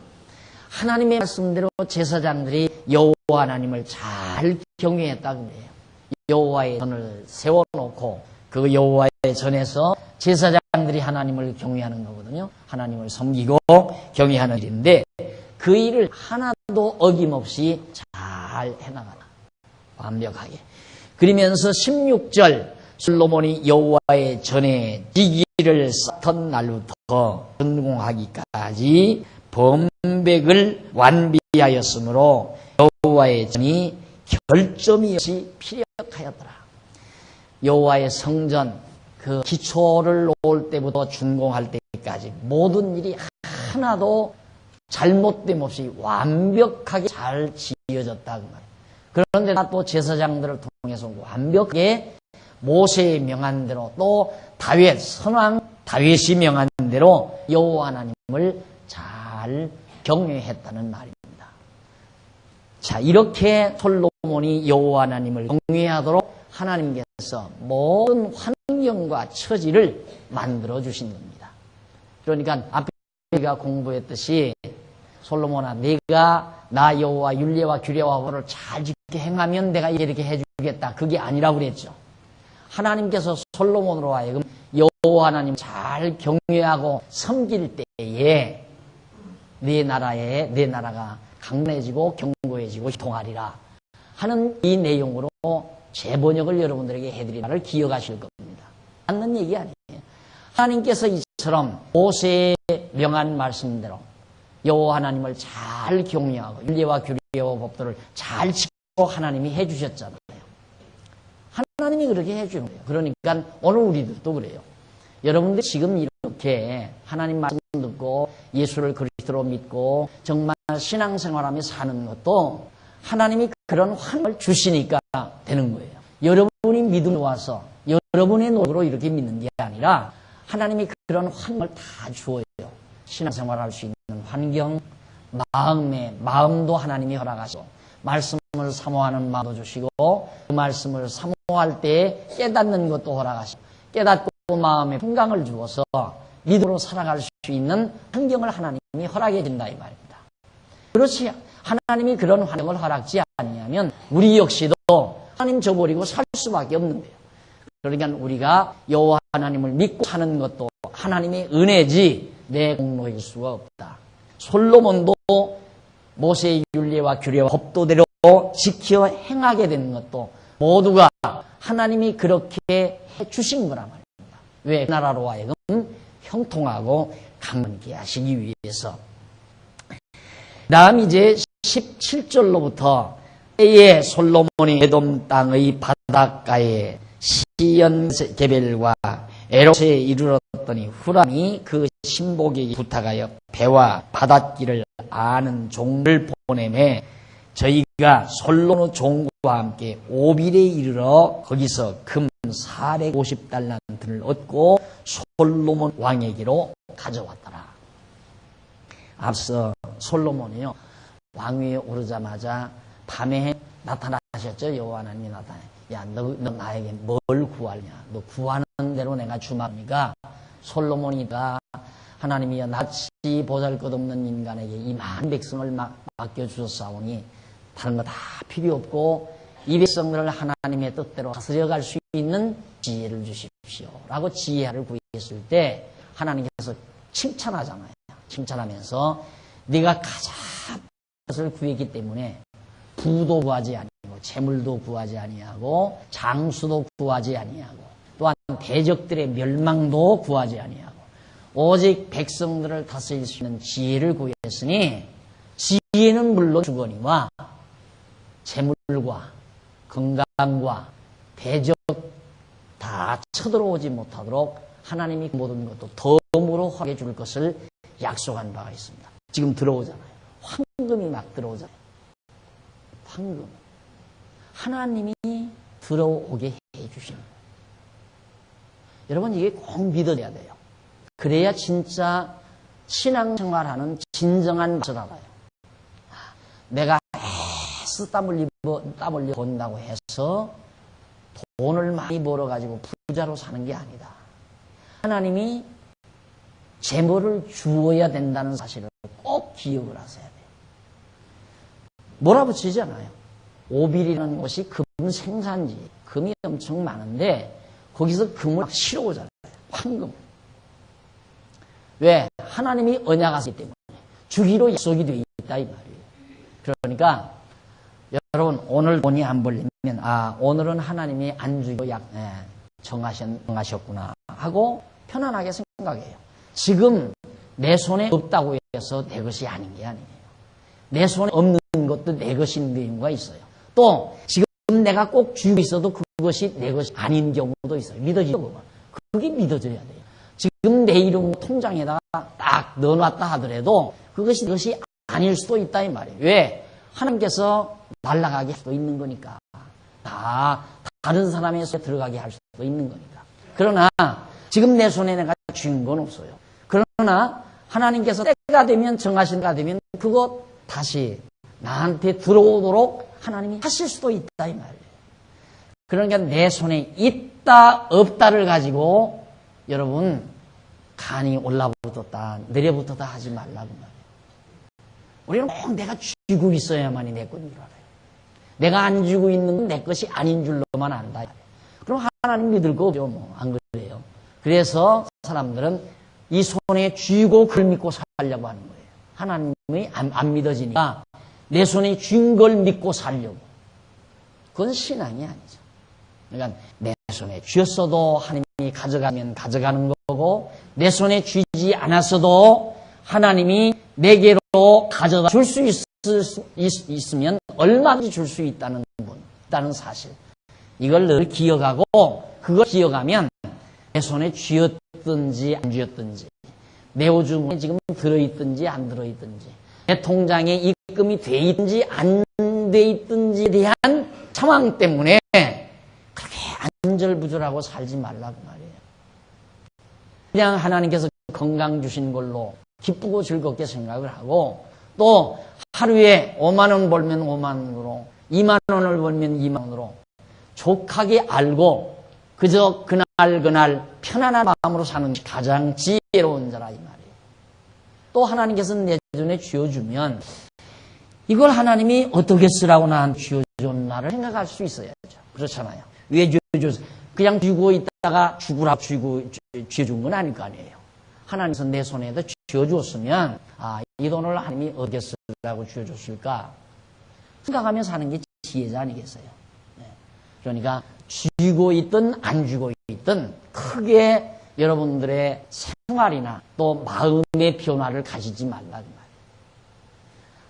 하나님의 말씀대로 제사장들이 여호와 하나님을 잘 경외했다 그래요. 여호와의 전을 세워놓고 그 여호와의 전에서 제사장들이 하나님을 경외하는 거거든요. 하나님을 섬기고 경외하는 일인데, 그 일을 하나도 어김없이 잘 해나가다. 완벽하게. 그러면서 16절 솔로몬이 여호와의 전에 지기를 쌓던 날부터 전공하기까지 범백을 완비하였으므로 여호와의 전이 결점이 없이 피력하였더라. 여호와의 성전 그 기초를 놓을 때부터 준공할 때까지 모든 일이 하나도 잘못됨 없이 완벽하게 잘 지어졌다 그 말이에요. 그런데 또 제사장들을 통해서 완벽하게 모세의 명한 대로 또 다윗 선왕 다윗이 명한 대로 여호와 하나님을 잘 경외했다는 말입니다. 자, 이렇게 솔로몬이 여호와 하나님을 경외하도록 하나님께서 모든 환경과 처지를 만들어 주신 겁니다. 그러니까 앞에 우리가 공부했듯이 솔로몬아, 내가 나 여호와 율례와 규례와 법을 잘 지켜 행하면 내가 이렇게 해주겠다. 그게 아니라고 그랬죠. 하나님께서 솔로몬으로 하여금 여호와 하나님 잘 경외하고 섬길 때에 내 나라가 강건해지고 견고해지고 통하리라 하는 이 내용으로 재번역을 여러분들에게 해드린 말을 기억하실 겁니다. 맞는 얘기 아니에요. 하나님께서 이처럼 모세의 명한 말씀대로 여호와 하나님을 잘 경외하고 율례와 규례와 법도를 잘 지키고 하나님이 해주셨잖아요. 하나님이 그렇게 해주는 거예요. 그러니까 오늘 우리들도 그래요. 여러분들 지금 이렇게 하나님 말씀 듣고 예수를 그리스도로 믿고 정말 신앙생활하며 사는 것도 하나님이 그런 환경을 주시니까 되는 거예요. 여러분이 믿음으로 와서 여러분의 노력으로 이렇게 믿는 게 아니라 하나님이 그런 환경을 다 주어요. 신앙생활할 수 있는 환경, 마음도 하나님이 허락하시고 말씀을 사모하는 마음도 주시고 그 말씀을 사모할 때 깨닫는 것도 허락하시고 깨닫고 마음에 평강을 주어서 믿음으로 살아갈 수 있는 환경을 하나님이 허락해 준다 이 말입니다. 그렇지 하나님이 그런 환경을 허락지 아니하면 우리 역시도 하나님 저버리고 살 수밖에 없는 거예요. 그러니까 우리가 여호와 하나님을 믿고 사는 것도 하나님의 은혜지 내 공로일 수가 없다. 솔로몬도 모세의 율례와 규례와 법도대로 지켜 행하게 된 것도 모두가 하나님이 그렇게 해주신 거란 말입니다. 왜? 그 나라로 하여금 형통하고 강건케 하시기 위해서. 다음 이제 17절로부터 때에 솔로몬이 에돔 땅의 바닷가에 시연 게벨과 에롯에 이르렀더니 후람이 그 신복에게 부탁하여 배와 바닷길을 아는 종을 보내매 저희가 솔로몬 종과 함께 오빌에 이르러 거기서 금 450달란트를 얻고 솔로몬 왕에게로 가져왔더라. 앞서 솔로몬이요 왕위에 오르자마자 밤에 나타나셨죠. 여호와 하나님이 나타나. 야, 너 나에게 뭘 구하냐? 너 구하는 대로 내가 주마니까 솔로몬이다. 하나님이여 낯이 보잘것없는 인간에게 이 많은 백성을 맡겨주셨사오니 다른 거 다 필요 없고 이 백성들을 하나님의 뜻대로 다스려갈 수 있는 지혜를 주십시오. 라고 지혜를 구했을 때 하나님께서 칭찬하잖아요. 칭찬하면서 네가 가장 것을 구했기 때문에 부도 구하지 아니하고 재물도 구하지 아니하고 장수도 구하지 아니하고 또한 대적들의 멸망도 구하지 아니하고 오직 백성들을 다스릴 수 있는 지혜를 구했으니 지혜는 물론 주거니와 재물과 건강과 대적 다 쳐들어오지 못하도록 하나님이 모든 것도 덤으로 허락해 줄 것을 약속한 바가 있습니다. 지금 들어오잖아요. 황금이 막 들어오잖아요. 황금. 하나님이 들어오게 해주시는 거예요. 여러분 이게 꼭 믿어야 돼요. 그래야 진짜 신앙생활하는 진정한 맛을 알아요. 내가 애써 땀 흘려 번다고 해서 돈을 많이 벌어가지고 부자로 사는 게 아니다. 하나님이 재물을 주어야 된다는 사실을 꼭 기억을 하셔야 돼요. 몰아붙이잖아요. 오빌이라는 곳이 금 생산지, 금이 엄청 많은데 거기서 금을 막 실어오잖아요. 황금. 왜? 하나님이 언약하시기 때문에 주기로 약속이 돼 있다 이 말이에요. 그러니까 여러분 오늘 돈이 안 벌리면 오늘은 하나님이 안주고 정하셨구나 하고 편안하게 생각해요. 지금 내 손에 없다고 해서 내 것이 아닌 게 아니에요. 내 손에 없는 것도 내 것인 경우가 있어요. 또 지금 내가 꼭 쥐고 있어도 그것이 내 것이 아닌 경우도 있어요. 믿어지고 그게 믿어져야 돼요. 지금 내 이름 통장에다가 딱 넣어놨다 하더라도 그것이 아닐 수도 있다 이 말이에요. 왜? 하나님께서 날아가게 할 수도 있는 거니까. 다른 사람의 손에 들어가게 할 수도 있는 거니까. 그러나 지금 내 손에 내가 쥔 건 없어요. 그러나 하나님께서 때가 되면 정하신 때가 되면 그것 다시 나한테 들어오도록 하나님이 하실 수도 있다 이 말이에요. 그러니까 내 손에 있다 없다를 가지고 여러분 간이 올라붙었다 내려붙었다 하지 말라고 말이에요. 우리는 꼭 내가 쥐고 있어야만이 내 것인 줄 알아요. 내가 안 쥐고 있는 건 내 것이 아닌 줄로만 안다. 그럼 하나님 믿을 거 없죠. 안 그래요. 그래서 사람들은 이 손에 쥐고 그걸 믿고 살려고 하는 거예요. 하나님이 안 믿어지니까 내 손에 쥔 걸 믿고 살려고. 그건 신앙이 아니죠. 그러니까 내 손에 쥐었어도 하나님이 가져가면 가져가는 거고 내 손에 쥐지 않았어도 하나님이 내게로 가져다 줄 수 있으면 얼마든지 줄 수 있다는 사실. 이걸 늘 기억하고 그걸 기억하면 내 손에 쥐었든지 안 쥐었든지 내 오줌에 지금 들어있든지 안 들어있든지 내 통장에 입금이 돼 있든지 안 돼 있든지에 대한 상황 때문에 그렇게 안절부절하고 살지 말라고 말이에요. 그냥 하나님께서 건강 주신 걸로 기쁘고 즐겁게 생각을 하고 또 하루에 5만 원 벌면 5만 원으로 2만 원을 벌면 2만 원으로 족하게 알고 그저 그날 편안한 마음으로 사는 것이 가장 지혜로운 자라 이 말이에요. 또 하나님께서 내 손에 쥐어주면 이걸 하나님이 어떻게 쓰라고 나한테 쥐어줬나를 생각할 수 있어야죠. 그렇잖아요. 왜 쥐어줬어? 그냥 쥐고 있다가 죽으라고 쥐어준 건 아닐 거 아니에요. 하나님께서 내 손에다 쥐어줬으면 이 돈을 하나님이 어떻게 쓰라고 쥐어줬을까 생각하며 사는 게 지혜자 아니겠어요. 네. 그러니까 쥐고 있든 안 쥐고 있든 크게 여러분들의 생활이나 또 마음의 변화를 가지지 말라는 말이에요.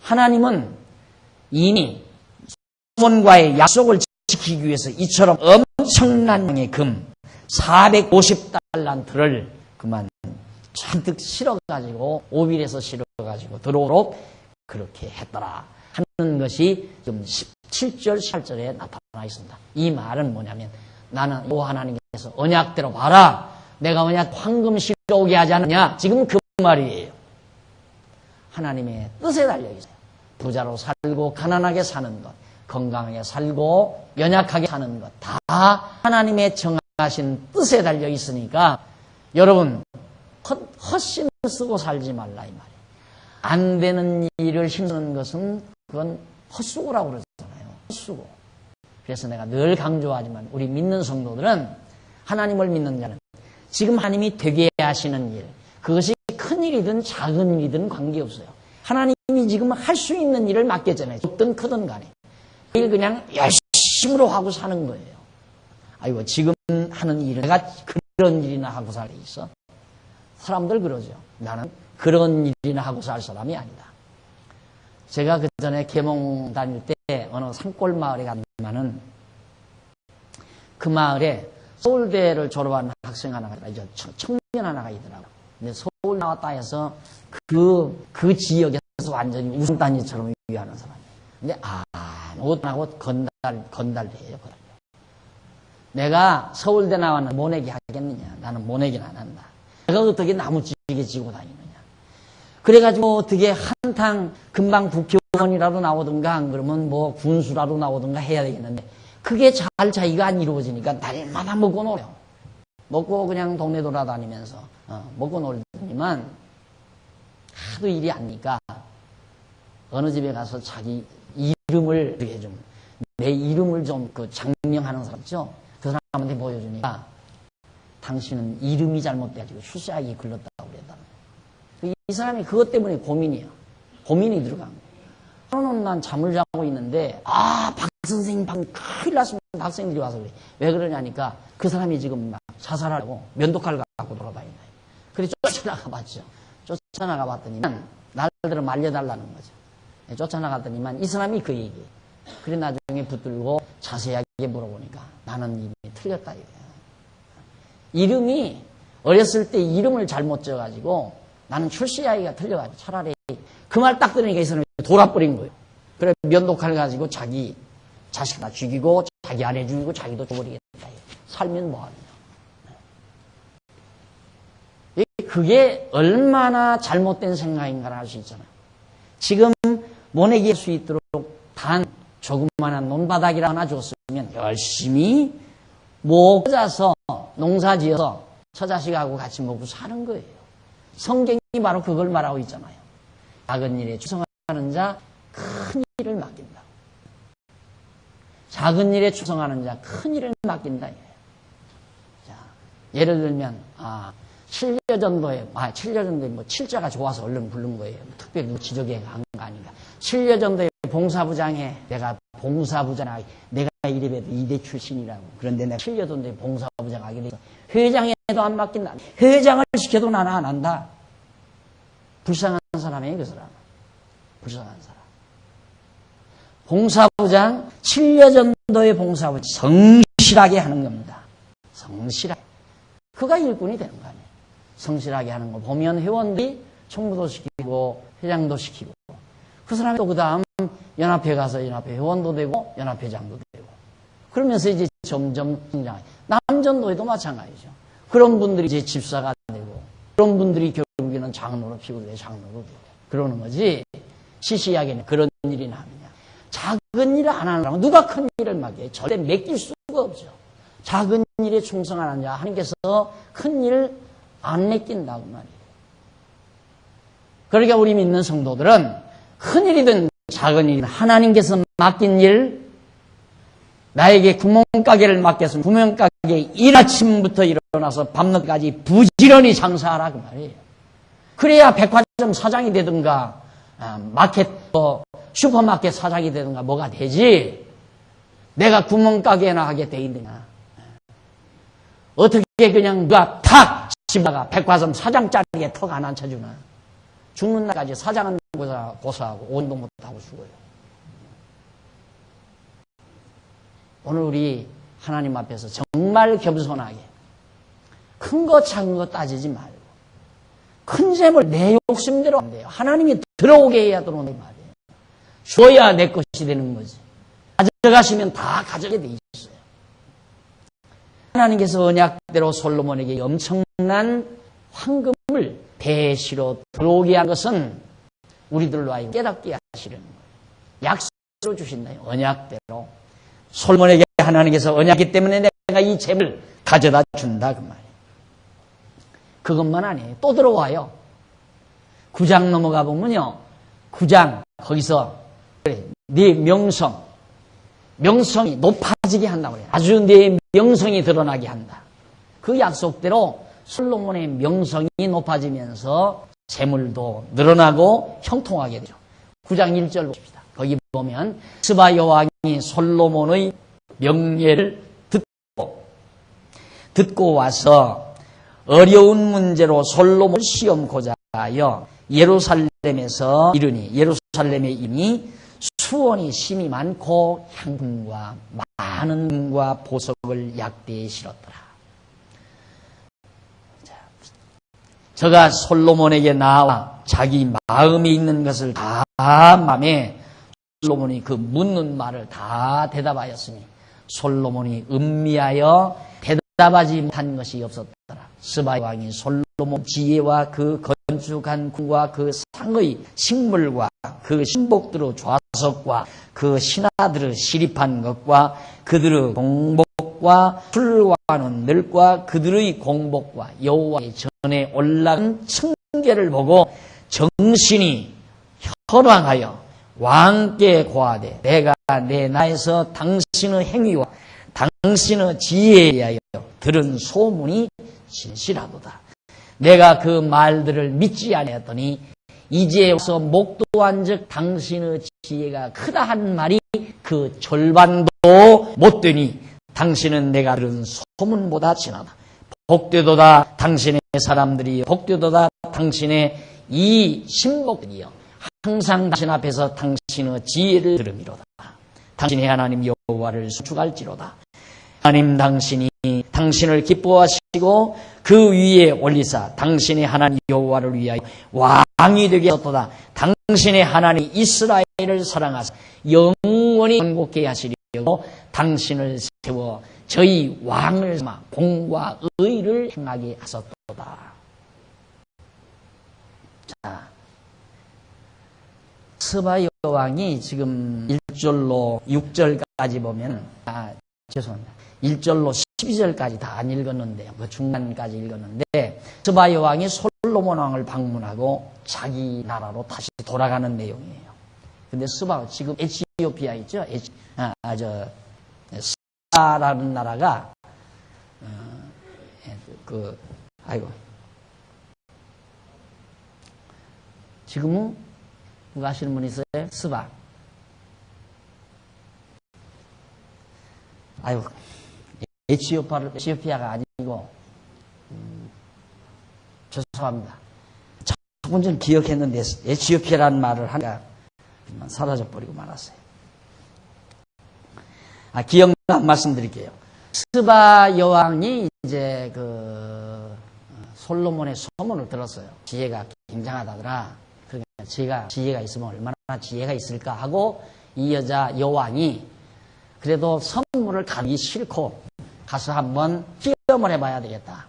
하나님은 이미 손과의 약속을 지키기 위해서 이처럼 엄청난 양의 금 450달란트를 그만 잔뜩 실어가지고 오빌에서 실어가지고 들어오도록 그렇게 했더라 하는 것이 지금 17절 18절에 나타나 있습니다. 이 말은 뭐냐면 나는 오 하나님께서 언약대로 봐라 내가 언약 황금 실어오게 하지 않느냐 지금 그 말이에요. 하나님의 뜻에 달려있어요. 부자로 살고 가난하게 사는 것 건강하게 살고 연약하게 사는 것 다 하나님의 정하신 뜻에 달려있으니까 여러분 헛심을 쓰고 살지 말라 이 말이에요. 안 되는 일을 힘쓰는 것은 그건 헛수고라고 그러잖아요. 헛수고. 그래서 내가 늘 강조하지만 우리 믿는 성도들은 하나님을 믿는 자는 지금 하나님이 되게 하시는 일 그것이 큰 일이든 작은 일이든 관계없어요. 하나님이 지금 할 수 있는 일을 맡겼잖아요. 적든 크든 간에. 그 일 그냥 열심으로 하고 사는 거예요. 아이고 지금 하는 일은 내가 그런 일이나 하고 살고 있어. 사람들 그러죠. 나는 그런 일이나 하고 살 사람이 아니다. 제가 그 전에 계몽 다닐 때 어느 산골 마을에 갔지만은 그 마을에 서울대를 졸업한 학생 하나가 있죠. 청년 하나가 있더라고요. 근데 서울 나왔다 해서 그 지역에서 완전히 우승단지처럼 유의하는 사람이에요. 근데 아무것도 안 하고 건달해요. 내가 서울대 나왔는데 모내기 하겠느냐. 나는 모내기는 안 한다. 내가 어떻게 나무찌개 지고 다니느냐. 그래가지고 어떻게 한탕 금방 국회의원이라도 나오든가 안 그러면 뭐 군수라도 나오든가 해야 되겠는데 그게 잘 자기가 안 이루어지니까 날마다 먹고 놀아요. 먹고 그냥 동네 돌아다니면서 먹고 놀더니만 하도 일이 안 되니까 어느 집에 가서 자기 이름을 이렇게 좀 내 이름을 좀 그 장명하는 사람 있죠. 그 사람한테 보여주니까 당신은 이름이 잘못돼가지고 수사하기 글렀다고 그랬다. 이 사람이 그것 때문에 고민이에요. 고민이 들어간 거예요. 하루는 난 잠을 자고 있는데 박 선생님 방금 큰일 났습니다. 학생들이 와서 그래. 왜 그러냐니까 그 사람이 지금 막 자살하려고 면도칼을 갖고 돌아다닌다. 그래서 쫓아나가 봤죠. 쫓아나가 봤더니만 날들을 말려달라는 거죠. 쫓아나갔더니만 이 사람이 그 얘기예요. 그래 나중에 붙들고 자세하게 물어보니까 나는 이름이 틀렸다 이거야. 이름이 어렸을 때 이름을 잘못 지어가지고 나는 출시하기가 틀려가지고 차라리 그 말 딱 들으니까 이 사람이 돌아버린 거예요. 그래 면도칼을 가지고 자기 자식 다 죽이고 자기 아내 죽이고 자기도 죽어버리겠다. 살면 뭐하냐. 그게 얼마나 잘못된 생각인가를 알 수 있잖아요. 지금 모내기 할 수 있도록 단 조그마한 논바닥이라 하나 줬으면 열심히 모자서 농사지어서 처자식하고 같이 먹고 사는 거예요. 성경이 바로 그걸 말하고 있잖아요. 작은 일에 충성하는 자 큰 일을 맡긴다. 작은 일에 충성하는 자 큰 일을 맡긴다. 자, 예를 들면 7려전도에 7려전도에 뭐 7자가 좋아서 얼른 부른 거예요. 특별히 지적에 간 거 아닌가. 7려전도에 봉사부장에 내가 봉사부장 내가 이래봬도 2대 출신이라고. 그런데 내가 7려전도에 봉사부장 하게 돼서 회장에도 안 맡긴다. 회장을 시켜도 나는 안 한다. 불쌍한 사람이에요, 그 사람. 불쌍한 사람. 봉사부장, 7려전도의 봉사부장 성실하게 하는 겁니다. 성실하게. 그가 일꾼이 되는 거 아니에요. 성실하게 하는 거 보면 회원들이 총무도 시키고 회장도 시키고 그 사람이 또 그 다음 연합회 가서 연합회 회원도 되고 연합회장도 되고 그러면서 이제 점점 성장해요. 남전도에도 마찬가지죠. 그런 분들이 이제 집사가 되고 그런 분들이 결국에는 장로로 피고되고 장로로 되고 그러는 거지. 시시하게는 그런 일이 나느냐. 작은 일을 안 하는 사람은 누가 큰 일을 맡겨요? 절대 맡길 수가 없죠. 작은 일에 충성하는 자 하나님께서 큰 일을 안 맡긴다고 말이에요. 그러니까 우리 믿는 성도들은 큰 일이든 작은 일이든 하나님께서 맡긴 일, 나에게 구멍가게를 맡겼으면 구멍가게 일 아침부터 일어나서 밤늦게까지 부지런히 장사하라 그 말이에요. 그래야 백화점 사장이 되든가 마켓 슈퍼마켓 사장이 되든가 뭐가 되지. 내가 구멍가게나 하게 돼 있느냐. 어떻게 그냥 누가 탁 집다가 백화점 사장 자리에 턱 안 앉혀주나. 죽는 날까지 사장은 고사하고 온도 못하고 죽어요. 오늘 우리 하나님 앞에서 정말 겸손하게 큰 거 작은 거 따지지 말고 큰 재물 내 욕심대로 안 돼요. 하나님이 들어오게 해야 들어오는 말이에요. 줘야 내 것이 되는 거지. 가져가시면 다 가져게 돼 있어요. 하나님께서 언약대로 솔로몬에게 엄청난 황금을 배시로 들어오게 한 것은 우리들로 하여금 깨닫게 하시려는 거예요. 약속으로 주신다요. 언약대로. 솔로몬에게 하나님께서 언약이기 때문에 내가 이 재물을 가져다 준다 그 말이에요. 그것만 아니에요. 또 들어와요. 9장 넘어가 보면요. 9장 거기서 그래, 네 명성이 높아지게 한다고 그래요. 아주 네 명성이 드러나게 한다. 그 약속대로 솔로몬의 명성이 높아지면서 재물도 늘어나고 형통하게 되죠. 9장 1절 봅시다. 거기 보면 스바 여왕이 솔로몬의 명예를 듣고 와서 어려운 문제로 솔로몬을 시험고자 하여 예루살렘에서 이르니 예루살렘에 이미 수원이 심이 많고 향품과 많은 금과 보석을 약대에 실었더라. 저가 솔로몬에게 나와 자기 마음에 있는 것을 다 마음에 솔로몬이 그 묻는 말을 다 대답하였으니 솔로몬이 음미하여 대답하지 못한 것이 없었더라. 스바 왕이 솔로몬 지혜와 그 건축한 궁과 그 상의 식물과 그 신복들의 좌석과 그 신하들의 시립한 것과 그들의 공복과 술과는 늙과 그들의 공복과 여호와의 전에 올라간 층계를 보고 정신이 현황하여 왕께 고하되 내가 내 나에서 당신의 행위와 당신의 지혜에 대하여 들은 소문이 진실하도다. 내가 그 말들을 믿지 아니하였더니 이제 와서 목도한즉 당신의 지혜가 크다 한 말이 그 절반도 못 되니 당신은 내가 들은 소문보다 진하다. 복되도다 당신의 사람들이 복되도다 당신의 이 신복들이여 항상 당신 앞에서 당신의 지혜를 들음이로다. 당신의 하나님 여호와를 송축할지로다. 하나님 당신이 당신을 기뻐하시고 그 위에 올리사 당신의 하나님 여호와를 위하여 왕이 되게 하셨도다. 당신의 하나님 이스라엘을 사랑하사 영원히 건국케 하시려고 당신을 세워 저희 왕을 삼아 공과 의를 행하게 하셨도다. 자, 스바 여왕이 지금 1절로 6절까지 보면 죄송합니다. 1절로 12절까지 다 안 읽었는데요. 그 중간까지 읽었는데 스바 여왕이 솔로몬 왕을 방문하고 자기 나라로 다시 돌아가는 내용이에요. 근데 스바 지금 에티오피아 있죠? 스바라는 나라가 지금은 누가 아시는 분 있어요? 스바. 에티오피아가 아니고, 죄송합니다. 조금 전 기억했는데, 에티오피아라는 말을 하니까 사라져버리고 말았어요. 기억난 말씀드릴게요. 스바 여왕이 이제 솔로몬의 소문을 들었어요. 지혜가 굉장하다더라. 그러니까 지혜가 있으면 얼마나 지혜가 있을까 하고 이 여자 여왕이 그래도 선물을 가기 싫고 가서 한번 시험을 해봐야 되겠다.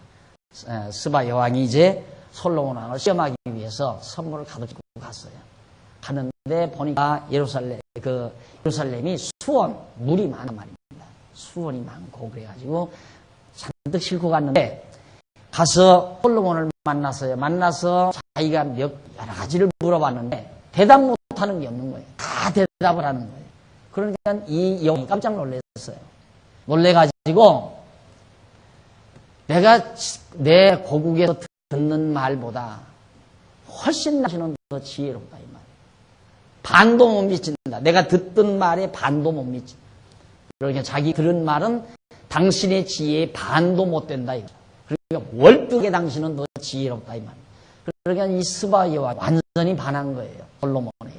스바 여왕이 이제 솔로몬 왕을 시험하기 위해서 선물을 가지고 갔어요. 가는데 보니까 예루살렘이 물이 많은 말입니다. 수원이 많고 그래가지고 잔뜩 싣고 갔는데 가서 솔로몬을 만났어요. 만나서 자기가 여러 가지를 물어봤는데 대답 못하는 게 없는 거예요. 다 대답을 하는 거예요. 그러니까 이 여왕이 깜짝 놀랐어요. 놀래가지고 내가 내 고국에서 듣는 말보다 훨씬 나시는 더 지혜롭다 이 말. 반도 못 미친다. 내가 듣던 말에 반도 못 미친다. 그러니까 자기 들은 말은 당신의 지혜에 반도 못 된다. 그러니까 월등하게 당신은 더 지혜롭다 이 말. 그러니까 이 스바 여왕이 완전히 반한 거예요. 솔로몬에게.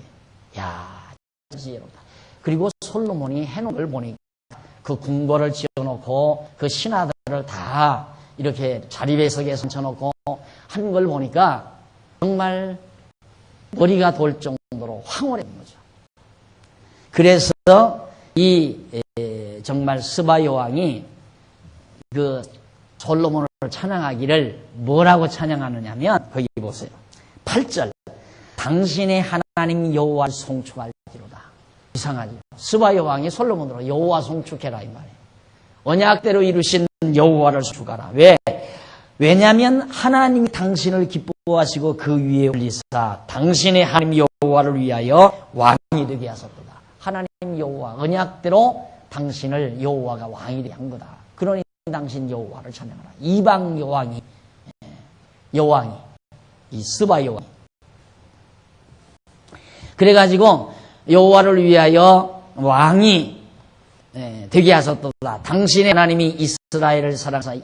야, 지혜롭다. 그리고 솔로몬이 해놓은 걸 보니까 그 궁궐을 지어놓고 그 신하들을 다 이렇게 자리배석에 앉혀놓고 한 걸 보니까 정말 머리가 돌 정도로 황홀했던 거죠. 그래서 정말 스바 여왕이 그 솔로몬을 찬양하기를 뭐라고 찬양하느냐면 거기 보세요. 8절 당신의 하나님 여호와를 송축할지로다. 이상하죠. 스바 여왕이 솔로몬으로 여호와 송축해라 이 말이에요. 언약대로 이루신 여호와를 송축하라. 왜냐하면 하나님이 당신을 기뻐하시고 그 위에 올리사 당신의 하나님 여호와를 위하여 왕이 되게 하셨도다. 하나님 여호와 언약대로 당신을 여호와가 왕이 되게 한 거다. 그러니 당신 여호와를 찬양하라. 이방 여왕이 이 스바 여왕이 그래가지고 여호와를 위하여 왕이 되게 하셨도다. 당신의 하나님이 이스라엘을 사랑하사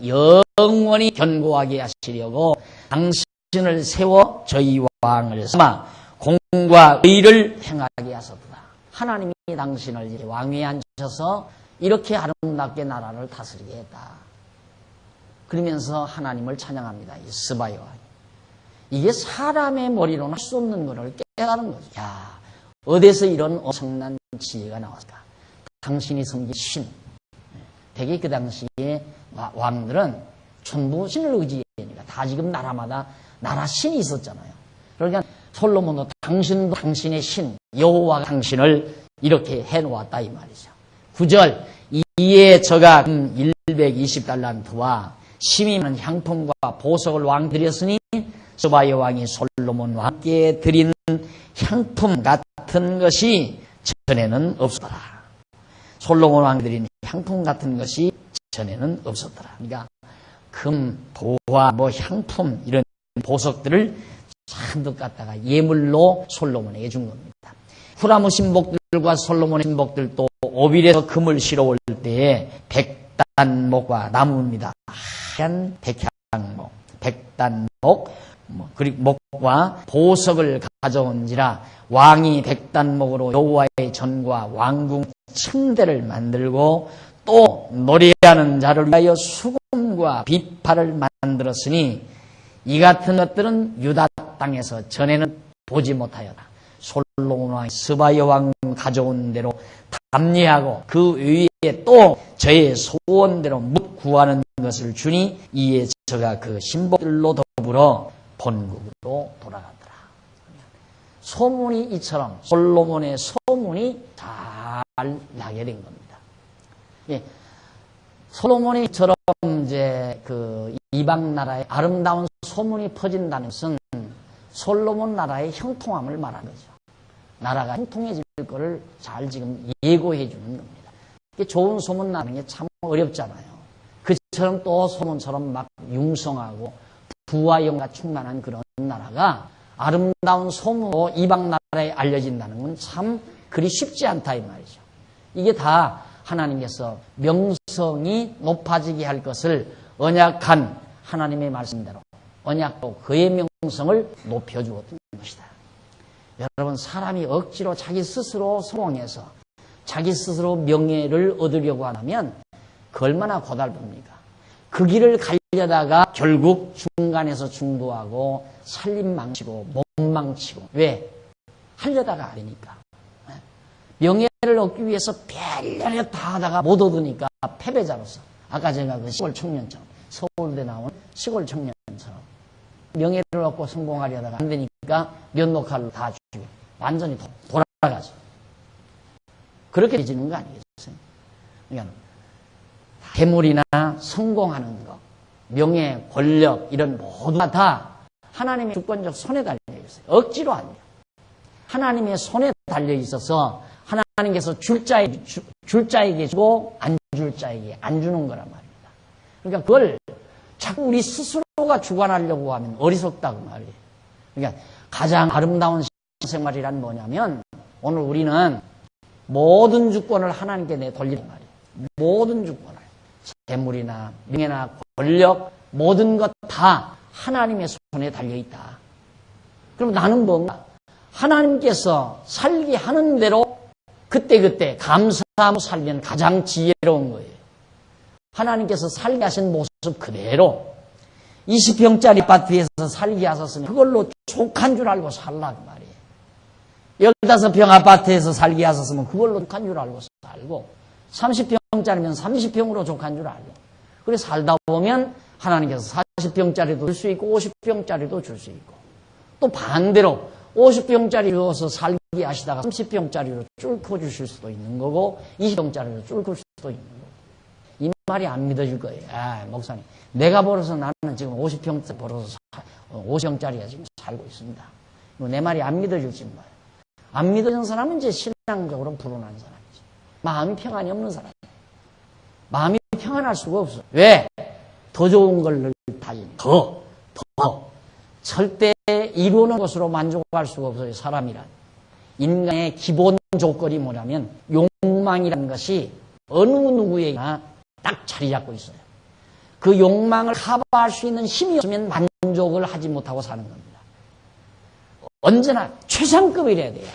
영원히 견고하게 하시려고 당신을 세워 저희 왕을 삼아 공과 의를 행하게 하셨도다. 하나님이 당신을 이렇게 왕위에 앉혀서 이렇게 아름답게 나라를 다스리게 했다. 그러면서 하나님을 찬양합니다. 이 스바 여왕이. 이게 사람의 머리로는 할 수 없는 것을 깨달은 거죠. 야, 어디서 이런 엄청난 지혜가 나왔을까? 당신이 섬긴 신. 되게 그 당시에 왕들은 전부 신을 의지하니까 다 지금 나라마다 나라 신이 있었잖아요. 그러니까 솔로몬도 당신도 당신의 신 여호와가 당신을 이렇게 해놓았다 이 말이죠. 9절 이에 저가 120달란트와 심히 많은 향품과 보석을 왕 드렸으니 스바 여왕이 솔로몬 왕께 드린 향품 같은 것이 전에는 없었더라. 솔로몬 왕이 드린 향품 같은 것이 전에는 없었더라. 그러니까 금, 보화, 향품 이런 보석들을 잔뜩 갖다가 예물로 솔로몬에게 준 겁니다. 후라무 신복들과 솔로몬의 신복들도 오빌에서 금을 실어올 때에 백단목과 나무입니다. 하얀 백향목, 백단목, 그리고 목과 보석을 가져온지라 왕이 백단목으로 여호와의 전과 왕궁 층대를 만들고 또 노래하는 자를 위하여 수금과 비파를 만들었으니 이 같은 것들은 유다 땅에서 전에는 보지 못하였다. 솔로몬 왕이 스바 여왕 가져온 대로 담례하고 그 위에 또 저의 소원대로 묻 구하는 것을 주니 이에 저가 그 신복들로 더불어 본국으로 돌아가더라. 소문이 이처럼 솔로몬의 소문이 잘 나게 된 겁니다. 예, 솔로몬이 이처럼 이제 그 이방 나라의 아름다운 소문이 퍼진다는 것은 솔로몬 나라의 형통함을 말하는 거죠. 나라가 형통해질 거를 잘 지금 예고해 주는 겁니다. 좋은 소문 나는 게 참 어렵잖아요. 그처럼 또 소문처럼 막 융성하고 부와 영과 충만한 그런 나라가 아름다운 소문으로 이방 나라에 알려진다는 건 참 그리 쉽지 않다 이 말이죠. 이게 다 하나님께서 명성이 높아지게 할 것을 언약한 하나님의 말씀대로 언약도 그의 명성을 높여주었던 것이다. 여러분, 사람이 억지로 자기 스스로 성공해서 자기 스스로 명예를 얻으려고 하면 그 얼마나 고달픕니까? 그 길을 가려다가 결국 중간에서 중도하고 살림 망치고 몸 망치고. 왜? 하려다가 안 되니까. 명예를 얻기 위해서 별일을 다 하다가 못 얻으니까 패배자로서, 아까 제가 그 시골 청년처럼, 서울대 나온 시골 청년처럼 명예를 얻고 성공하려다가 안 되니까 면도칼로 다 죽이고 완전히 돌아가죠. 그렇게 되지는 거 아니겠어요? 그러니까 대물이나 성공하는 것, 명예, 권력 이런 모두가 다 하나님의 주권적 손에 달려 있어요. 억지로 안 돼요. 하나님의 손에 달려 있어서 하나님께서 줄 자에게 주고 안 줄 자에게 안 주는 거란 말입니다. 그러니까 그걸 자꾸 우리 스스로가 주관하려고 하면 어리석다고 말이에요. 그러니까 가장 아름다운 생활이란 뭐냐면 오늘 우리는 모든 주권을 하나님께 내돌리는 말이에요. 모든 주권을. 재물이나 명예나 권력 모든 것 다 하나님의 손에 달려있다. 그럼 나는 뭔가? 하나님께서 살게 하는 대로 그때그때 감사하며 살면 가장 지혜로운 거예요. 하나님께서 살게 하신 모습 그대로 20평짜리 아파트에서 살게 하셨으면 그걸로 족한 줄 알고 살라고 말이에요. 15평 아파트에서 살게 하셨으면 그걸로 족한 줄 알고 살고 30평짜리면 30평으로 족한 줄 알고 그래 살다 보면 하나님께서 40평짜리도 줄 수 있고 50평짜리도 줄 수 있고 또 반대로 50평짜리 주어서 살게 하시다가 30평짜리로 뚫고 주실 수도 있는 거고 20평짜리로 뚫고 줄 수도 있는 거고 이 말이 안 믿어질 거예요. 아, 목사님 내가 벌어서 나는 지금 50평짜리 벌어서 50평짜리가 지금 살고 있습니다. 내 말이 안 믿어질지 뭐예요. 안 믿어지는 사람은 이제 신앙적으로 불운한 사람이죠. 마음이 평안이 없는 사람이에요. 마음이 평안할 수가 없어. 왜? 더 좋은 걸 달리니 더 절대 이루는 것으로 만족할 수가 없어요. 사람이란. 인간의 기본 조건이 뭐냐면 욕망이라는 것이 어느 누구에게나 딱 자리 잡고 있어요. 그 욕망을 커버할 수 있는 힘이 없으면 만족을 하지 못하고 사는 겁니다. 언제나 최상급이래야 돼요.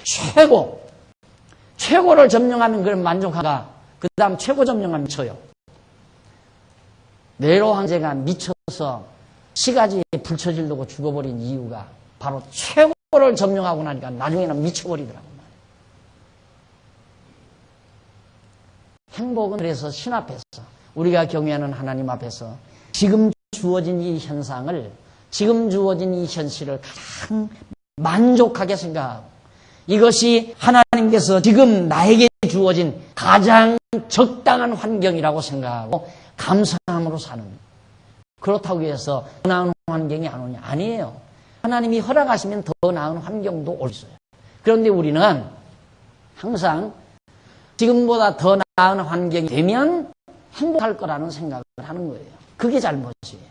최고를 점령하면 그럼 만족하가 그 다음 최고 점령하면 미쳐요. 네로 황제가 미쳐서 시가지에 불처질르고 죽어버린 이유가 바로 최고를 점령하고 나니까 나중에는 미쳐버리더라고요. 행복은 그래서 신 앞에서 우리가 경외하는 하나님 앞에서 지금 주어진 이 현상을 지금 주어진 이 현실을 가장 만족하게 생각하고 이것이 하나님께서 지금 나에게 주어진 가장 적당한 환경이라고 생각하고 감사함으로 사는 거예요. 그렇다고 해서 더 나은 환경이 안 오냐? 아니에요. 하나님이 허락하시면 더 나은 환경도 올 수 있어요. 그런데 우리는 항상 지금보다 더 나은 환경이 되면 행복할 거라는 생각을 하는 거예요. 그게 잘못이에요.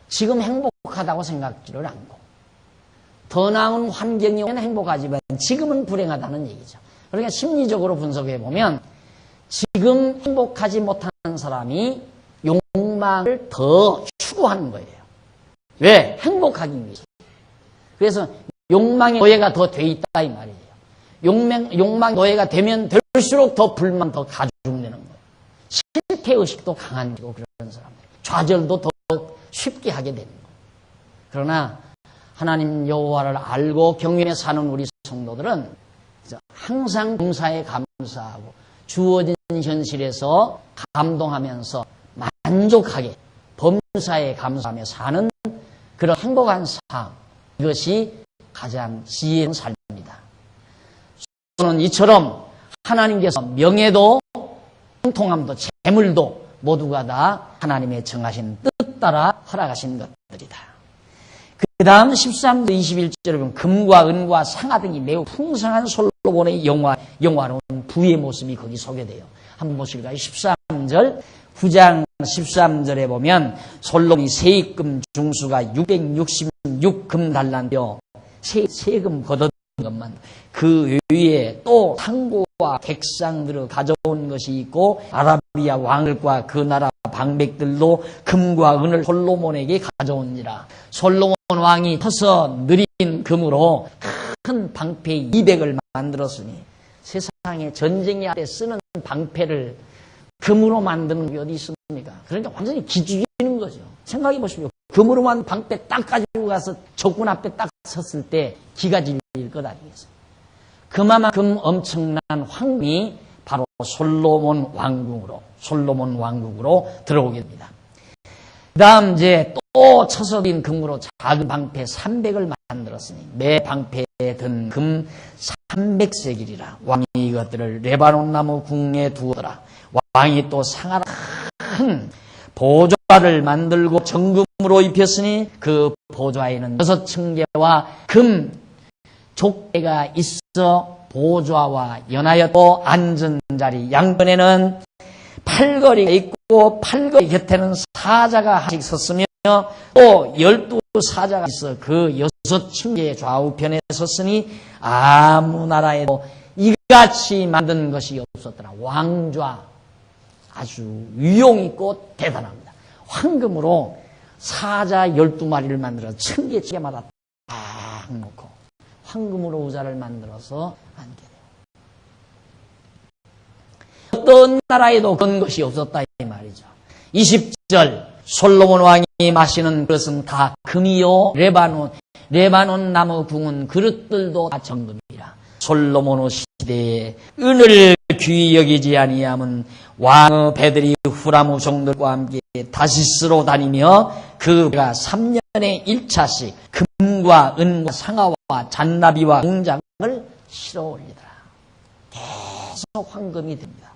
지금 행복하다고 생각지를 않고 더 나은 환경이 오면 행복하지만 지금은 불행하다는 얘기죠. 그러니까 심리적으로 분석해 보면 지금 행복하지 못한 사람이 욕망을 더 추구하는 거예요. 왜? 행복하기 위해서. 그래서 욕망의 노예가 더 돼 있다 이 말이에요. 욕망 노예가 되면 될수록 더 불만 더 가중되는 거예요. 실패의식도 강한지고 그런 사람들. 좌절도 더 쉽게 하게 되는 거예요. 그러나 하나님 여호와를 알고 경외에 사는 우리 성도들은 항상 봉사에 감사하고 주어진 현실에서 감동하면서 만족하게 범사에 감사하며 사는 그런 행복한 삶, 이것이 가장 지혜로운 삶입니다. 저는 이처럼 하나님께서 명예도 형통함도 재물도 모두가 다 하나님의 정하신 뜻 따라 허락하신 것들이다. 그 다음 13절 21절에 보면 금과 은과 상아 등이 매우 풍성한 솔로몬의 영화로운 부의 모습이 거기 소개돼요. 한번 보실까요? 13절 9장 13절에 보면 솔로몬이 세입금 중수가 666금 달란트요. 세금 걷어든 것만 그 외에 또 상고와 객상들을 가져온 것이 있고 아라비아 왕들과 그 나라 방백들도 금과 은을 솔로몬에게 가져온지라. 솔로몬 왕이 터서 느린 금으로 큰 방패 200을 만들었으니 세상에 전쟁에 할 때 쓰는 방패를 금으로 만드는 게 어디 있습니까? 그러니까 완전히 기죽이는 거죠. 생각해 보십시오. 금으로 만든 방패 딱 가지고 가서 적군 앞에 딱 섰을 때 기가 질릴 것 아니겠어요? 그만큼 엄청난 황금이 바로 솔로몬 왕국으로 들어오게 됩니다. 그 다음 이제 또 쳐서린 금으로 작은 방패 300을 만들었으니 매 방패에 든 금 300세길이라. 왕이 이것들을 레바논 나무 궁에 두었더라. 왕이 또 상하라 큰 보좌를 만들고 정금으로 입혔으니 그 보좌에는 6층계와 금 족대가 있어 보좌와 연하여 또 앉은 자리 양편에는 팔걸이가 있고 팔걸이 곁에는 사자가 하나씩 섰으며 또 12사자가 있어 그 6층계의 좌우편에 섰으니 아무 나라에도 이같이 만든 것이 없었더라. 왕좌 아주 위용있고 대단합니다. 황금으로 사자 12마리를 만들어서 층계마다 딱 놓고 황금으로 의자를 만들어서 앉게 돼요. 어떤 나라에도 그런 것이 없었다 이 말이죠. 20절 솔로몬 왕이 마시는 그릇은 다 금이요 레바논 나무 궁은 그릇들도 다 정금이라. 솔로몬 시대에 은을 귀히 여기지 아니함은 왕의 배들이 후라무 종들과 함께 다시스로 다니며 그 배가 3년에 1차씩 금과 은과 상아와 잔나비와 공장을 실어 올리더라. 계속 황금이 됩니다.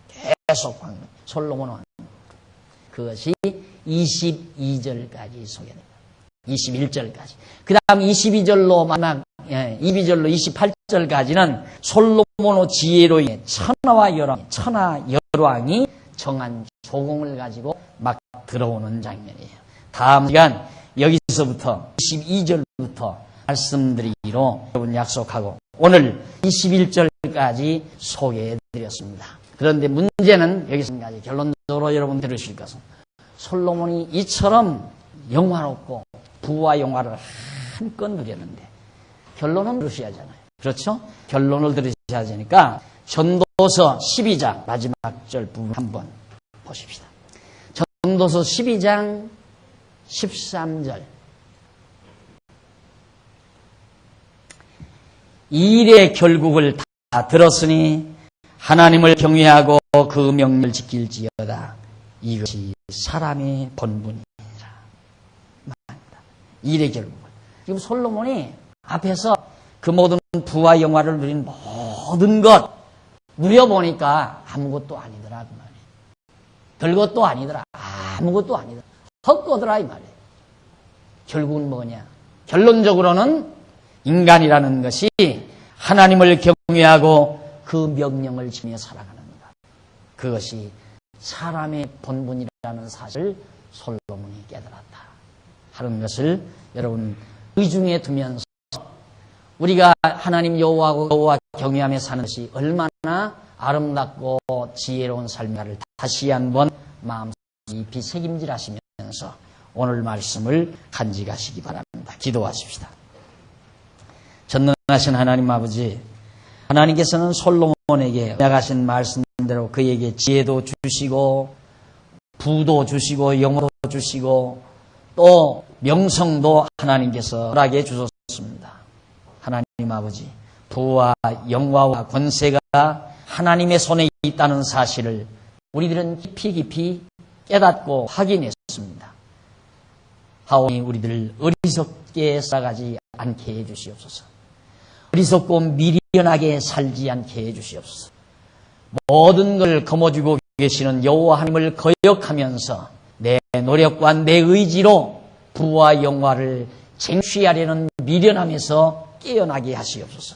계속 황금. 솔로몬 왕. 그것이 22절까지 소개됩니다. 21절까지. 그 다음 22절로 28절까지는 솔로몬의 지혜로 인해 천하 열왕이 정한 조공을 가지고 막 들어오는 장면이에요. 다음 시간 여기서부터 22절부터 말씀드리기로 여러분 약속하고 오늘 21절까지 소개해드렸습니다. 그런데 문제는 여기서까지 결론적으로 여러분 들으실 것은 솔로몬이 이처럼 영화롭고 부와 영화를 한껏 누렸는데 결론은 들으셔야 하잖아요. 그렇죠? 결론을 들으셔야 하니까 전도서 12장 마지막 절 부분 한번 보십시다. 전도서 12장 13절 일의 결국을 다 들었으니 하나님을 경외하고 그 명령을 지킬지어다. 이것이 사람의 본분이라. 일의 결국을. 지금 솔로몬이 앞에서 그 모든 부와 영화를 누린 모든 것 누려보니까 아무것도 아니더라 그 말이에요. 별것도 아니더라. 아무것도 아니더라. 헛거더라 이 말이에요. 결국은 뭐냐? 결론적으로는 인간이라는 것이 하나님을 경외하고 그 명령을 지키며 살아가는 것. 그것이 사람의 본분이라는 사실을 솔로몬이 깨달았다 하는 것을 여러분 의중에 두면서 우리가 하나님 여호와 경외하며 사는 것이 얼마나 아름답고 지혜로운 삶인가를 다시 한번 마음속에 깊이 새김질하시면서 오늘 말씀을 간직하시기 바랍니다. 기도하십시다. 전능하신 하나님 아버지, 하나님께서는 솔로몬에게 약하신 말씀대로 그에게 지혜도 주시고 부도 주시고 영어도 주시고 또 명성도 하나님께서 허락해 주셨습니다. 하나님 아버지, 부와 영화와 권세가 하나님의 손에 있다는 사실을 우리들은 깊이 깨닫고 확인했습니다. 하오니 우리들을 어리석게 살아가지 않게 해주시옵소서. 어리석고 미련하게 살지 않게 해주시옵소서. 모든 걸 거머쥐고 계시는 여호와 하나님을 거역하면서 내 노력과 내 의지로 부와 영화를 쟁취하려는 미련함에서 깨어나게 하시옵소서.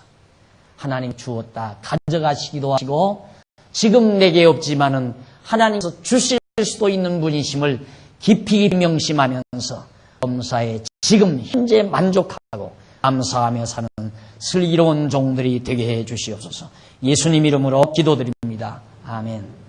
하나님 주었다 가져가시기도 하시고 지금 내게 없지만은 하나님께서 주실 수도 있는 분이심을 깊이 명심하면서 범사에 지금 현재 만족하고 감사하며 사는 슬기로운 종들이 되게 해 주시옵소서. 예수님 이름으로 기도드립니다. 아멘.